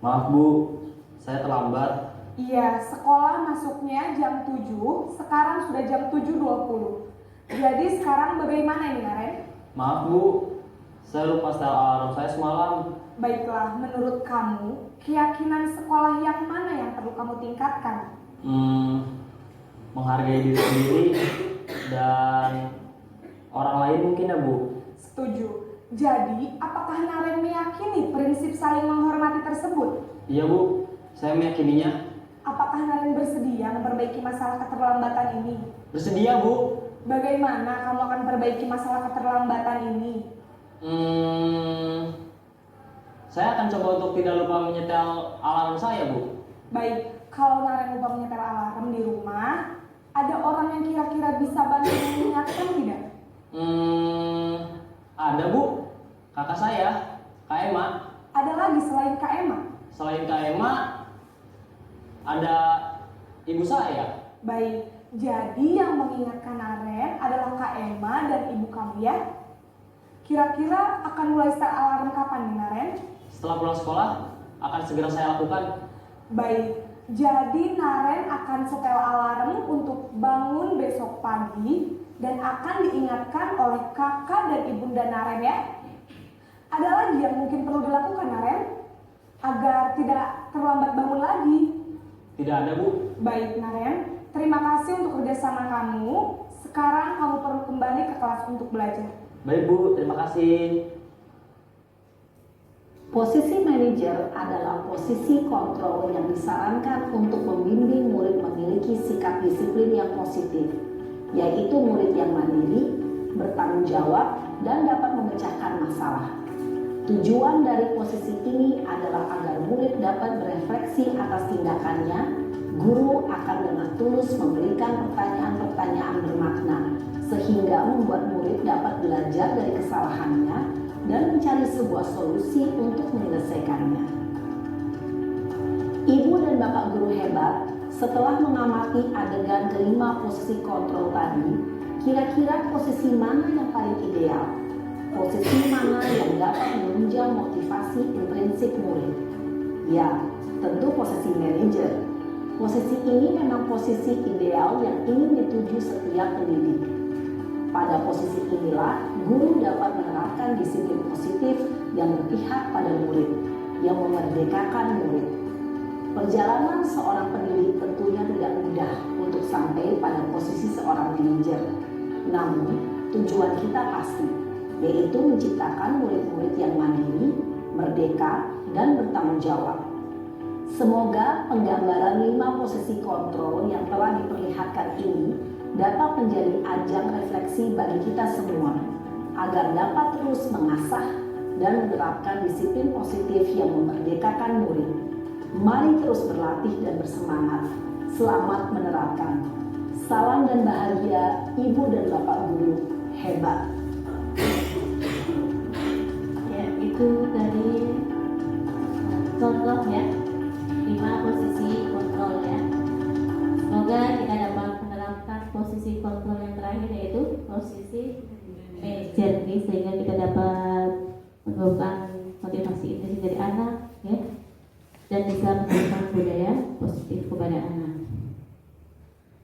Maaf Bu, saya terlambat. Iya, sekolah masuknya jam 7, sekarang sudah jam 7.20. Jadi sekarang bagaimana ini Naren? Maaf Bu, Saya lupa setel alarm saya semalam. Baiklah, menurut kamu, keyakinan sekolah yang mana yang perlu kamu tingkatkan? Menghargai diri sendiri dan orang lain mungkin ya Bu. Setuju. Jadi, apakah Naren meyakini prinsip saling menghormati tersebut? Iya Bu, saya meyakininya. Apakah Naren bersedia memperbaiki masalah keterlambatan ini? Bersedia Bu. Bagaimana kamu akan perbaiki masalah keterlambatan ini? Saya akan coba untuk tidak lupa menyetel alarm saya Bu. Baik, kalau Naren lupa menyetel alarm di rumah, ada orang yang kira-kira bisa bantu mengingatkan tidak? Ada Bu, kakak saya, Kak Emma. Ada lagi selain Kak Emma? Selain Kak Emma, ada ibu saya. Baik, jadi yang mengingatkan Naren adalah Kak Emma dan ibu kamu ya? Kira-kira akan mulai setel alarm kapan nih Naren? Setelah pulang sekolah, akan segera saya lakukan. Baik, jadi Naren akan setel alarm untuk bangun besok pagi dan akan diingatkan oleh kakak dan ibunda Naren ya. Ada lagi yang mungkin perlu dilakukan Naren agar tidak terlambat bangun lagi? Tidak ada Bu. Baik Naren, terima kasih untuk kerjasama kamu. Sekarang kamu perlu kembali ke kelas untuk belajar. Baik Bu, terima kasih. Posisi manajer adalah posisi kontrol yang disarankan untuk membimbing murid memiliki sikap disiplin yang positif, yaitu murid yang mandiri, bertanggung jawab, dan dapat memecahkan masalah. Tujuan dari posisi ini adalah agar murid dapat berefleksi atas tindakannya. Guru akan dengan tulus memberikan pertanyaan-pertanyaan bermakna, sehingga membuat murid dapat belajar dari kesalahannya dan mencari sebuah solusi untuk menyelesaikannya. Ibu dan Bapak guru hebat, setelah mengamati adegan kelima posisi kontrol tadi, kira-kira posisi mana yang paling ideal? Posisi mana yang dapat menunjang motivasi intrinsik murid? Ya, tentu posisi manajer. Posisi ini memang posisi ideal yang ingin dituju setiap pendidik. Pada posisi inilah, guru dapat menerapkan disiplin positif yang berpihak pada murid, yang memerdekakan murid. Perjalanan seorang pendidik tentunya tidak mudah untuk sampai pada posisi seorang manajer. Namun, tujuan kita pasti, yaitu menciptakan murid-murid yang mandiri, merdeka, dan bertanggung jawab. Semoga penggambaran 5 posisi kontrol yang telah diperlihatkan ini dapat menjadi ajang refleksi bagi kita semua, agar dapat terus mengasah dan menerapkan disiplin positif yang memerdekakan murid. Mari terus berlatih dan bersemangat. Selamat menerapkan. Salam dan bahagia Ibu dan Bapak guru hebat. Ya, itu tadi contoh ya, 5 posisi kontrol ya. Semoga kita dapat menerapkan posisi kontrol yang terakhir, yaitu posisi manajer ini, sehingga kita dapat menumbuhkan motivasi intrinsik dari anak ya, dan bisa menumbuhkan budaya positif kepada anak.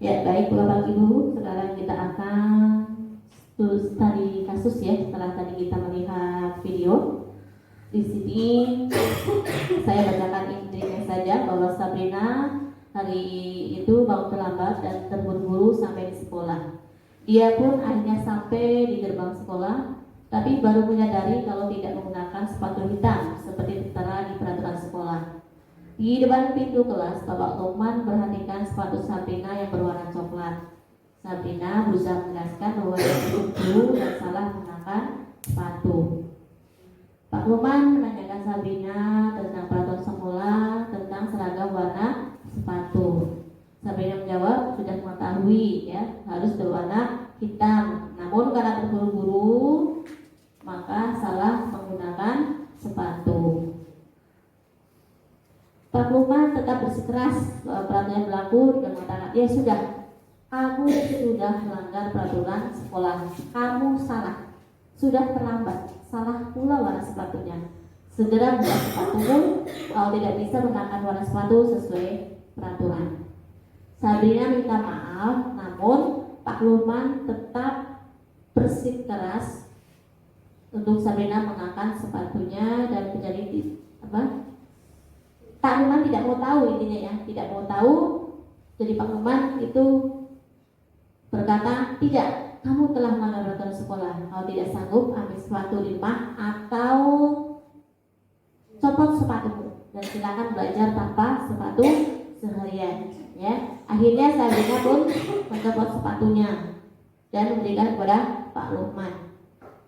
Ya, baik Bapak Ibu, sekarang kita akan studi kasus ya. Setelah tadi kita melihat video, di sini saya bacakan intinya saja bahwa Sabrina hari itu bangun terlambat dan terburu-buru sampai di sekolah. Dia pun akhirnya sampai di gerbang sekolah, tapi baru menyadari kalau tidak menggunakan sepatu hitam seperti tertera di peraturan sekolah. Di depan pintu kelas, Bapak Lukman perhatikan sepatu Sabrina yang berwarna coklat. Sabrina berusaha menjelaskan bahwa dia keliru dan salah menggunakan sepatu. Pak Lukman menanyakan Sabrina tentang peraturan sekolah tentang seragam warna sepatu. Sabrina menjawab sudah mengetahui ya, harus berwarna hitam. Namun karena terburu-buru maka salah menggunakan sepatu. Pak Lukman tetap bersikeras bahwa peraturan berlaku dan mengatakan, ya sudah, kamu sudah melanggar peraturan sekolah, kamu salah, sudah terlambat, salah pula warna sepatunya. Segera buka sepatumu, kalau tidak bisa menggunakan warna sepatu sesuai peraturan. Sabrina minta maaf, namun Pak Lukman tetap bersikeras untuk Sabrina mengenakan sepatunya dan menjadi Pak Luman tidak mau tahu, intinya ya, tidak mau tahu. Jadi Pak Luman itu berkata, tidak, kamu telah melanggar peraturan sekolah. Kalau tidak sanggup, ambil sepatu di rumah atau copot sepatumu dan silakan belajar tanpa sepatu seharian. Ya, akhirnya Sabrina pun mencopot sepatunya dan memberikan kepada Pak Lukman.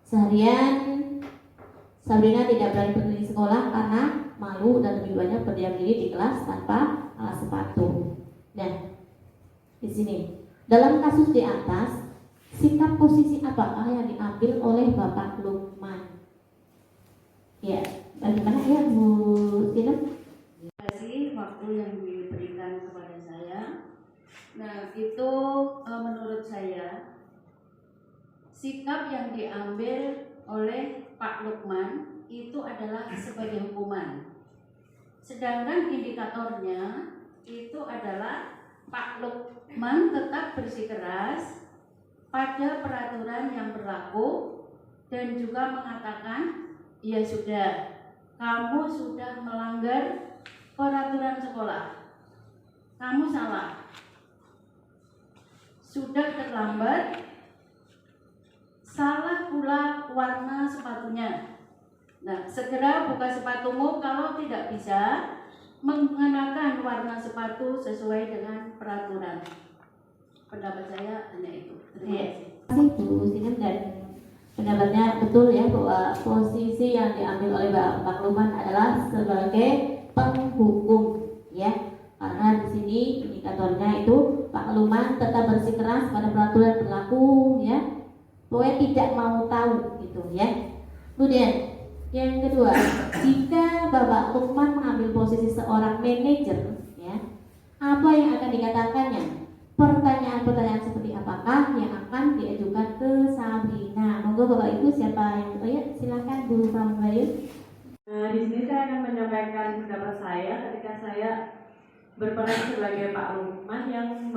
Seharian Sabrina tidak berani pergi di sekolah karena malu dan lebih banyak berdiam diri di kelas tanpa alas sepatu. Dan di sini dalam kasus di atas, sikap posisi apakah yang diambil oleh Bapak Lukman? Ya, bagaimana ya Bu Sinem? Terima kasih waktu yang diberikan kepada saya. Nah, itu menurut saya sikap yang diambil oleh Pak Lukman itu adalah sebagai hukuman. Sedangkan indikatornya itu adalah Pak Lukman tetap bersikeras pada peraturan yang berlaku dan juga mengatakan, ya sudah, kamu sudah melanggar peraturan sekolah, kamu salah, sudah terlambat, salah pula warna sepatunya. Nah, segera buka sepatumu, kalau tidak bisa mengenakan warna sepatu sesuai dengan peraturan. Pendapat saya hanya itu. Terima kasih. Terima kasih Bu Sinem, dan pendapatnya betul ya, bahwa posisi yang diambil oleh Pak Lukman adalah sebagai penghukum ya. Karena di sini indikatornya itu Pak Lukman tetap bersikeras pada peraturan berlaku ya. Pokoknya tidak mau tahu gitu ya. Kemudian yang kedua, jika Bapak Lukman mengambil posisi seorang manajer ya, apa yang akan dikatakannya? Pertanyaan-pertanyaan seperti apakah yang akan diajukan ke Sabrina? Monggo Bapak Ibu, siapa yang silakan Bu Prambayu. Di sini saya akan menyampaikan pendapat saya ketika saya berperan sebagai Pak Lukman yang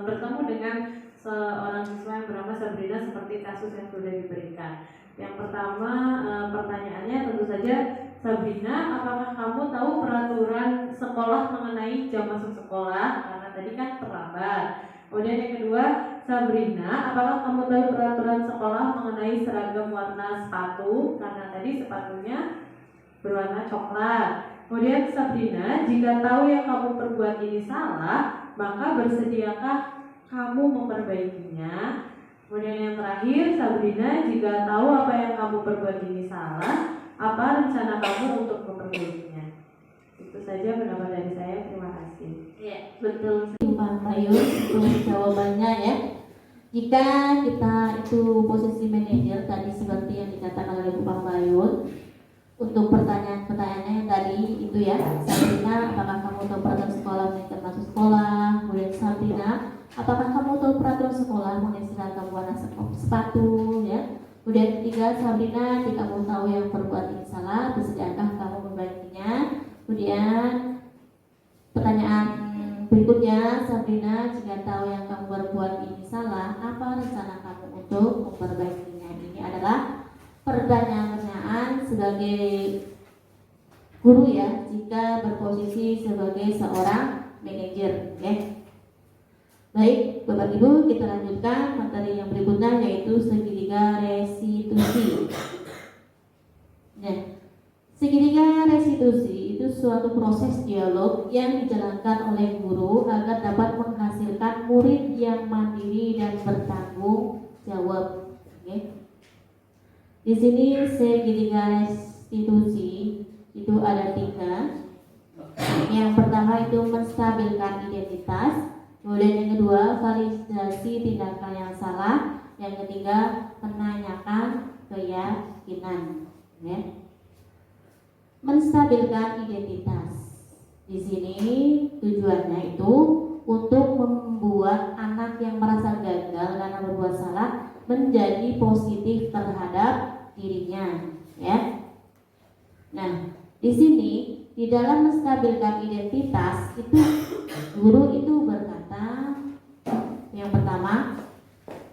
bertemu dengan seorang siswa yang bernama Sabrina seperti kasus yang sudah diberikan. Yang pertama, pertanyaannya tentu saja, Sabrina, apakah kamu tahu peraturan sekolah mengenai jam masuk sekolah? Karena tadi kan terlambat. Kemudian yang kedua, Sabrina, apakah kamu tahu peraturan sekolah mengenai seragam warna sepatu? Karena tadi sepatunya berwarna coklat. Kemudian Sabrina, jika tahu yang kamu perbuat ini salah, maka bersediakah kamu memperbaikinya? Kemudian yang terakhir, Sabrina, jika tahu apa yang kamu perbuat ini salah, apa rencana kamu untuk memperbaikinya? Itu saja pendapat dari saya. Terima kasih. Ya, betul Pak Bayu untuk jawabannya ya. Jika kita itu posisi manajer tadi seperti yang dikatakan oleh Pak Bayu, untuk pertanyaan-pertanyaannya yang tadi itu ya, Sabrina, apakah kamu tahu peraturan sekolah mengenai masuk sekolah? Kemudian Sabrina, apakah kamu tahu peraturan sekolah mengenai seragam warna sepatu ya? Kemudian ketiga, Sabrina, jika kamu tahu yang perbuat ini salah, bersediakah kamu memperbaikinya? Kemudian pertanyaan berikutnya, Sabrina, jika tahu yang kamu berbuat ini salah, apa rencana kamu untuk memperbaikinya? Ini adalah pertanyaan-pertanyaan sebagai guru ya, jika berposisi sebagai seorang manajer ya. Baik, Bapak Ibu, kita lanjutkan materi yang berikutnya, yaitu segitiga restitusi. Nah, segitiga restitusi itu suatu proses dialog yang dijalankan oleh guru agar dapat menghasilkan murid yang mandiri dan bertanggung jawab. Okay. Di sini segitiga restitusi itu ada 3. Yang pertama itu menstabilkan identitas. Kemudian yang kedua, validasi tindakan yang salah. Yang ketiga, menanyakan keyakinan. Ya. Menstabilkan identitas. Di sini tujuannya itu untuk membuat anak yang merasa gagal karena berbuat salah menjadi positif terhadap dirinya. Ya. Nah, di sini di dalam menstabilkan identitas itu guru itu berkata, yang pertama,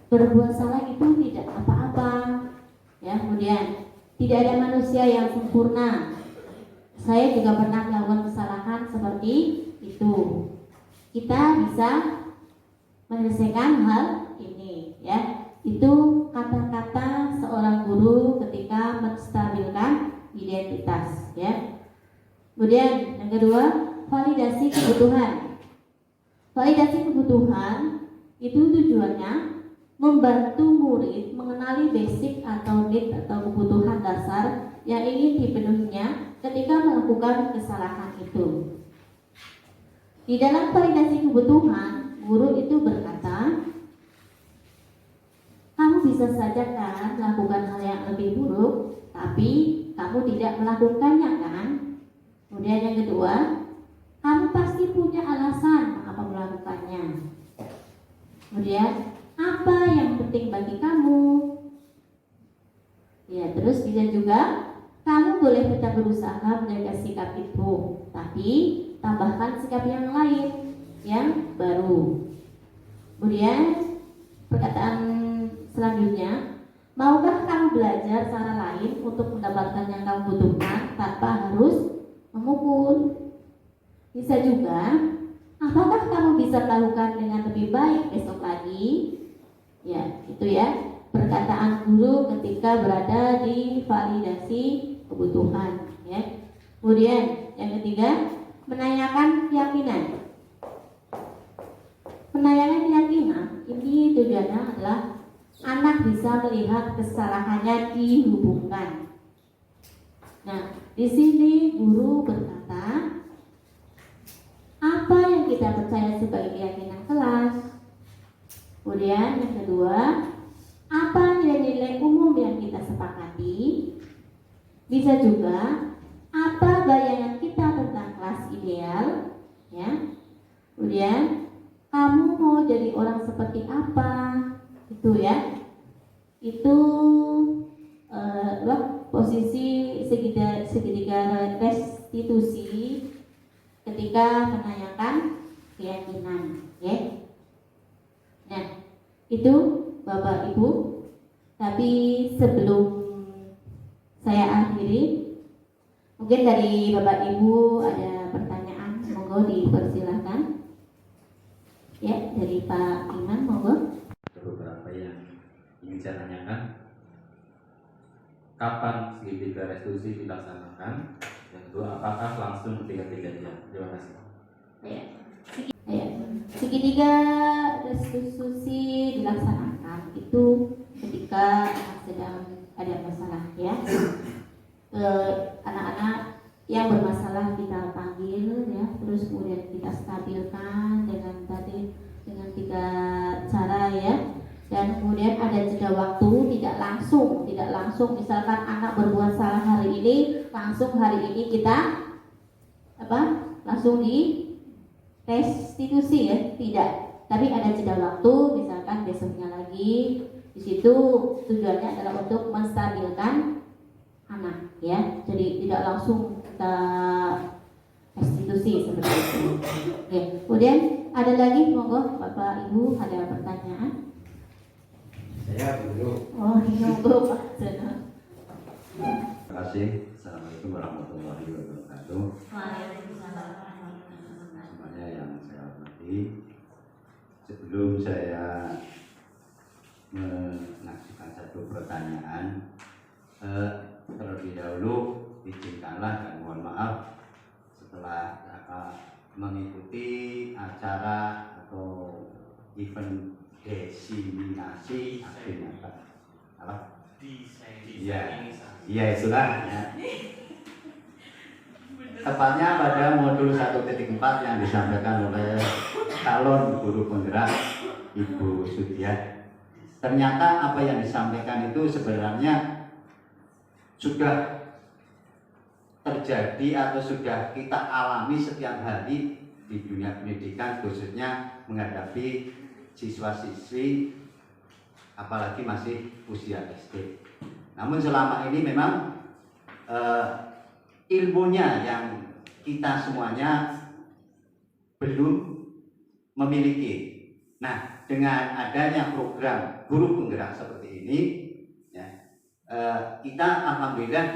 berbuat salah itu tidak apa-apa ya. Kemudian Tidak ada manusia yang sempurna. Saya juga pernah melakukan kesalahan seperti itu. Kita bisa menyelesaikan hal ini, ya. Itu kata-kata seorang guru ketika menstabilkan identitas, ya. Kemudian yang kedua, validasi kebutuhan. Validasi kebutuhan itu tujuannya membantu murid mengenali basic atau need atau kebutuhan dasar yang ingin dipenuhinya ketika melakukan kesalahan itu. Di dalam validasi kebutuhan, guru itu berkata, kamu bisa saja kan melakukan hal yang lebih buruk, tapi kamu tidak melakukannya kan? Kemudian yang kedua, kamu pasti punya alasan mengapa melakukannya. Kemudian, apa yang penting bagi kamu? Ya, terus bisa juga, kamu boleh tetap berusaha menjaga sikap itu, tapi tambahkan sikap yang lain, yang baru. Kemudian, perkataan selanjutnya, maukah kamu belajar cara lain untuk mendapatkan yang kamu butuhkan tanpa harus memukul? Bisa juga, apakah kamu bisa melakukan dengan lebih baik besok lagi? Ya, itu ya perkataan guru ketika berada di validasi kebutuhan, ya. Kemudian yang ketiga, menanyakan keyakinan. Menanyakan keyakinan ini tujuannya adalah anak bisa melihat kesalahannya dihubungkan. Nah, di sini guru berkata, apa yang kita percaya sebagai keyakinan kelas. Kemudian yang kedua, apa nilai-nilai umum yang kita sepakati. Bisa juga, apa bayangan kita tentang kelas ideal, ya. Kemudian, kamu mau jadi orang seperti apa, itu ya. Itu posisi segitiga restitusi ketika menanyakan keyakinan, ya. Nah, itu Bapak Ibu. Tapi sebelum saya akhiri, mungkin dari Bapak Ibu ada pertanyaan, monggo dipersilahkan. Ya, dari Pak Iman, monggo. Beberapa yang ingin saya tanyakan, kapan segitiga restitusi dilaksanakan? Yang kedua, apakah langsung ketiga-tiganya? Terima kasih. Segitiga restitusi dilaksanakan itu ketika sedang ada masalah, ya. Anak-anak yang bermasalah kita panggil, ya, terus kemudian kita stabilkan dengan tiga cara, ya. Dan kemudian ada jeda waktu, tidak langsung misalkan anak berbuat salah hari ini, langsung hari ini kita langsung di restitusi, ya, tidak. Tapi ada jeda waktu, misalkan besoknya lagi. Di situ tujuannya adalah untuk menstabilkan anak, ya. Jadi tidak langsung kita restitusi seperti itu. Oke. Kemudian ada lagi, monggo Bapak Ibu ada pertanyaan? Saya dulu. Oh, monggo Pak Jono. Terima kasih. Assalamualaikum warahmatullahi wabarakatuh. Waalaikumsalam. Semuanya yang saya hormati. Sebelum saya mengajukan satu pertanyaan, terlebih dahulu izinkanlah dan mohon maaf setelah mengikuti acara atau event diseminasi Iya itulah, ya. Tepatnya pada modul 1.4 yang disampaikan oleh calon guru penggerak Ibu Sudia. Ternyata apa yang disampaikan itu sebenarnya sudah terjadi atau sudah kita alami setiap hari di dunia pendidikan, khususnya menghadapi siswa-siswi apalagi masih usia SD. Namun selama ini memang ilmunya yang kita semuanya belum memiliki. Nah, dengan adanya program guru penggerak seperti ini, ya, kita alhamdulillah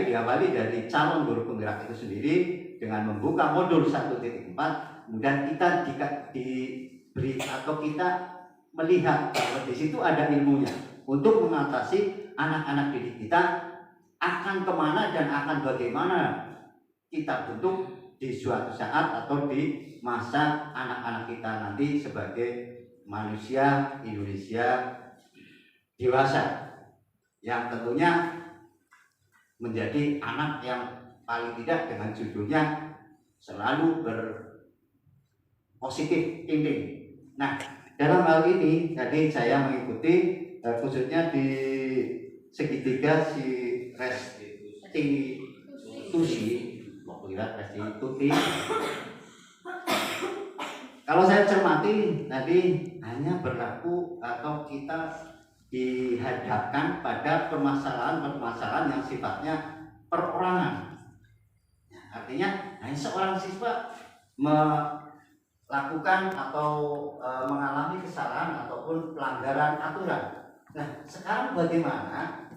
diawali dari calon guru penggerak itu sendiri dengan membuka modul 1.4. Kemudian kita diberi atau kita melihat bahwa di situ ada ilmunya untuk mengatasi anak-anak didik kita akan kemana dan akan bagaimana kita bentuk di suatu saat atau di masa anak-anak kita nanti sebagai manusia Indonesia dewasa yang tentunya menjadi anak yang paling tidak dengan judulnya selalu berpositif thinking. Nah, dalam hal ini tadi saya mengikuti khususnya di segitiga si restitusi, restitusi. Kalau saya cermati tadi hanya berlaku atau kita dihadapkan pada permasalahan-permasalahan yang sifatnya perorangan. Artinya hanya seorang siswa melakukan atau mengalami kesalahan ataupun pelanggaran aturan. Nah, sekarang bagaimana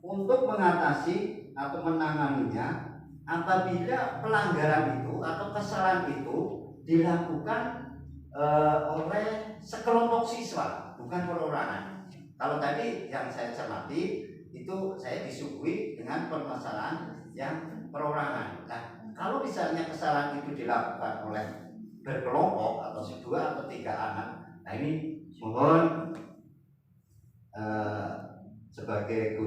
untuk mengatasi atau menanganinya apabila pelanggaran itu atau kesalahan itu dilakukan oleh sekelompok siswa, bukan perorangan. Kalau tadi yang saya cermati itu saya disuguhi dengan permasalahan yang perorangan. Nah, kalau misalnya kesalahan itu dilakukan oleh berkelompok atau 2 atau 3 anak, nah ini mohon sebagai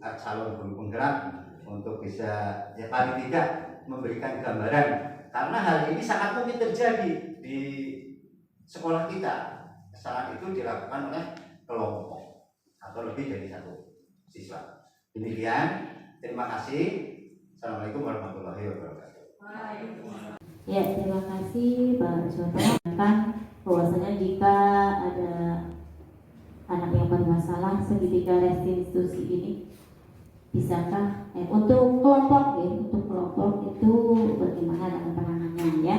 calon guru penggerak untuk bisa ya paling tidak memberikan gambaran, karena hal ini sangat mungkin terjadi di sekolah kita. Kesalahan itu dilakukan oleh kelompok atau lebih dari 1 siswa. Demikian, terima kasih. Assalamualaikum warahmatullahi wabarakatuh. Ya, terima kasih Pak Joko. Kan bahwasanya jika ada anak yang bermasalah segitiga restitusi ini, bisakah untuk kelompok ya, untuk kelompok itu bagaimana dalam penanganannya ya?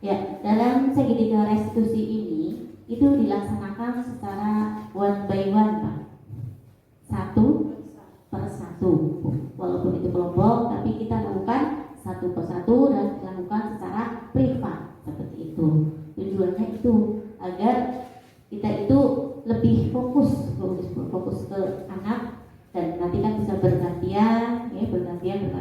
Ya, dalam segitiga restitusi ini itu dilaksanakan secara one by one, Pak. 1 per 1. Walaupun itu kelompok, tapi kita lakukan 1 per 1 dan dilakukan secara privat seperti itu. Tujuannya itu agar kita itu lebih fokus ke anak, dan nanti kan bisa bergantian, ya, bergantian.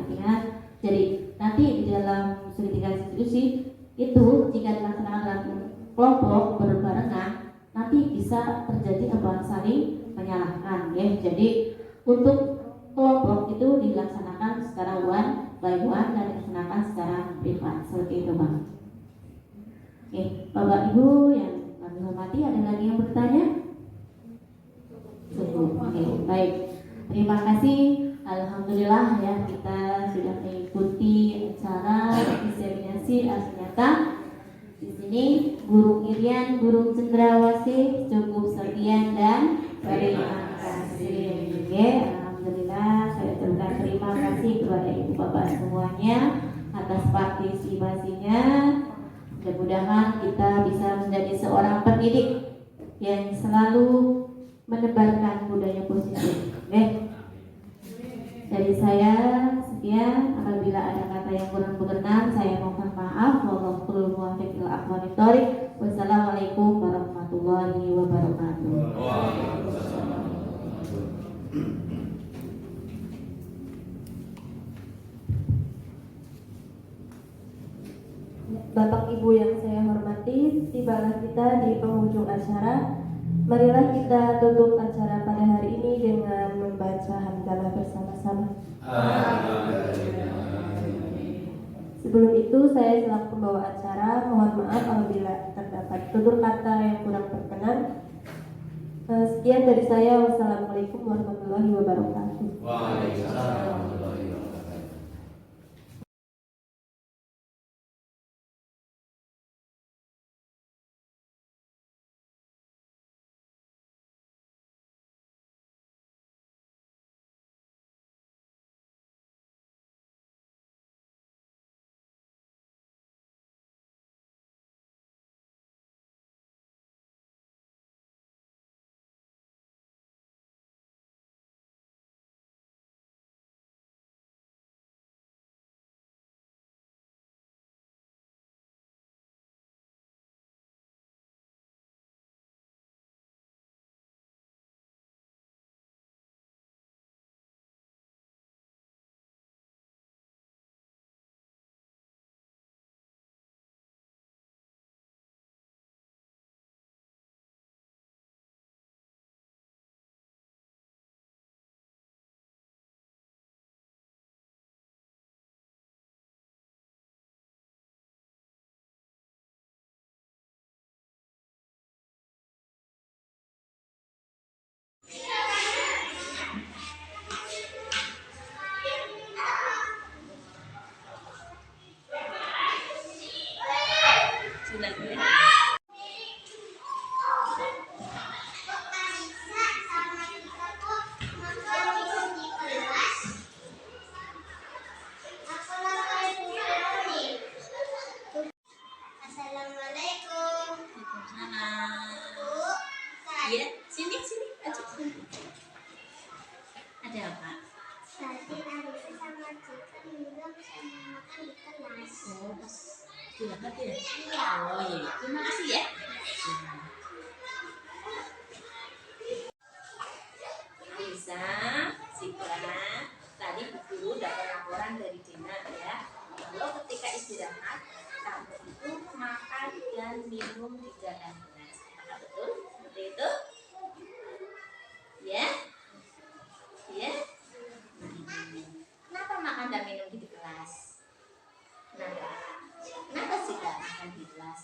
Jadi nanti di dalam segitiga institusi itu jika dilaksanakan dalam kelompok berbarengan, nanti bisa terjadi saling menyalahkan, ya. Jadi untuk kelompok itu dilaksanakan secara one by one dan dilaksanakan secara privat seperti itu, Bang. Oke, Bapak Ibu yang kami hormati, ada lagi yang bertanya? Oke, baik. Terima kasih. Alhamdulillah ya, kita sudah mengikuti acara diseminasi nyata. Di sini Guru Irian, Guru Cendrawasih cukup sekian dan terima kasih. Oke, alhamdulillah saya ucapkan terima kasih kepada Ibu Bapak semuanya atas partisipasinya. Mudah-mudahan kita bisa menjadi seorang pendidik yang selalu menebarkan budaya positif. Oke. Dari saya sekian. Apabila ada kata yang kurang berkenan, saya mohon maaf. Wallahul muwaffiq ila aqwamit thoriq. Wassalamualaikum warahmatullahi wabarakatuh. Bapak Ibu yang saya hormati, tibalah kita di penghujung acara. Marilah kita tutup acara pada hari ini dengan membaca hamdalah bersama-sama. Sebelum itu saya selaku pembawa acara mohon maaf apabila terdapat tutur kata yang kurang berkenan. Sekian dari saya. Wassalamualaikum warahmatullahi wabarakatuh. Waalaikumsalam. Silakan ya. Oh iya, terima kasih ya. Alisa, Sipra, tadi Bu Guru dapat laporan dari Dina ya. Kalau ketika istirahat, kamu itu makan dan minum 3 gelas. Apakah betul? Seperti itu? Ya? Ya? Kenapa makan dan minum 3 gelas? Kenapa? Kenapa sih gak makan di gelas?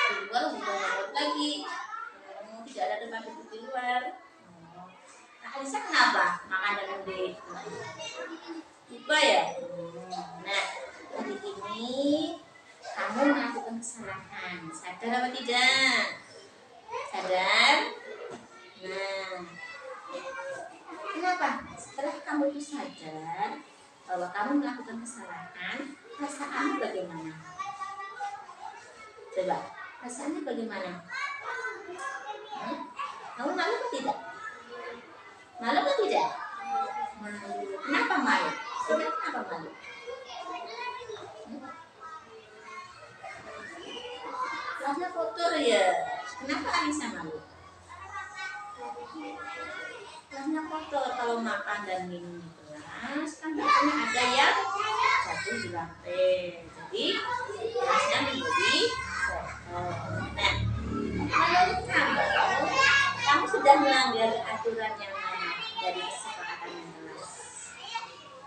Di luar juga nyaut lagi. Tidak ada tempat duduk di luar. Nah, Alisa kenapa makan dan minum di lupa ya? Nah, hari ini kamu melakukan kesalahan. Sadar apa tidak? Sadar? Nah, kenapa? Setelah kamu itu sadar bahwa kamu melakukan kesalahan, perasaanmu bagaimana? Coba, perasaannya bagaimana? Kamu malu atau tidak? Malu atau tidak? Malu. Kenapa malu? Kenapa malu? Kelasnya kotor ya. Kenapa Alisa malu? Kelasnya kotor. Kalau makan dan minum di kelas kan biasanya ada yang jatuh di lantai. Jadi kelasnya menjadi kotor. Nah, kalau kamu sudah melanggar aturan yang mana dari kesepakatan yang kelas.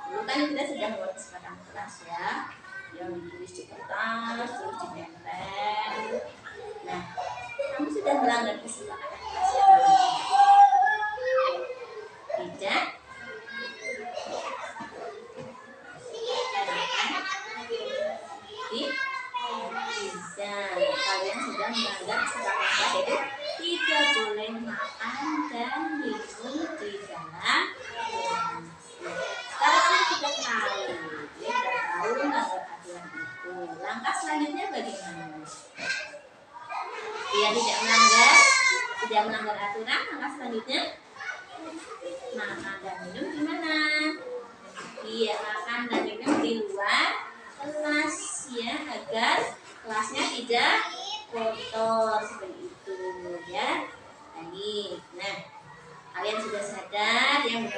Dulu kan kita sudah membuat kesepakatan kelas ya, yang ditulis di kertas, terus ditempel. Nah, kamu sudah melanggar kesepakatan kelas yang mana? Tidak? Bisa. Kalian sudah melanggar kesepakatan kelas yaitu tidak boleh makan dan minum di dalam kelas. Sekarang kamu sudah tahu, ya sudah tahu melanggar aturan itu. Langkah selanjutnya bagaimana? Dia tidak melanggar aturan. Langkah selanjutnya makan dan minum di mana? Iya, makan dan minum di luar kelas ya, agar kelasnya tidak kotor seperti itu ya. Nah, kalian sudah sadar yang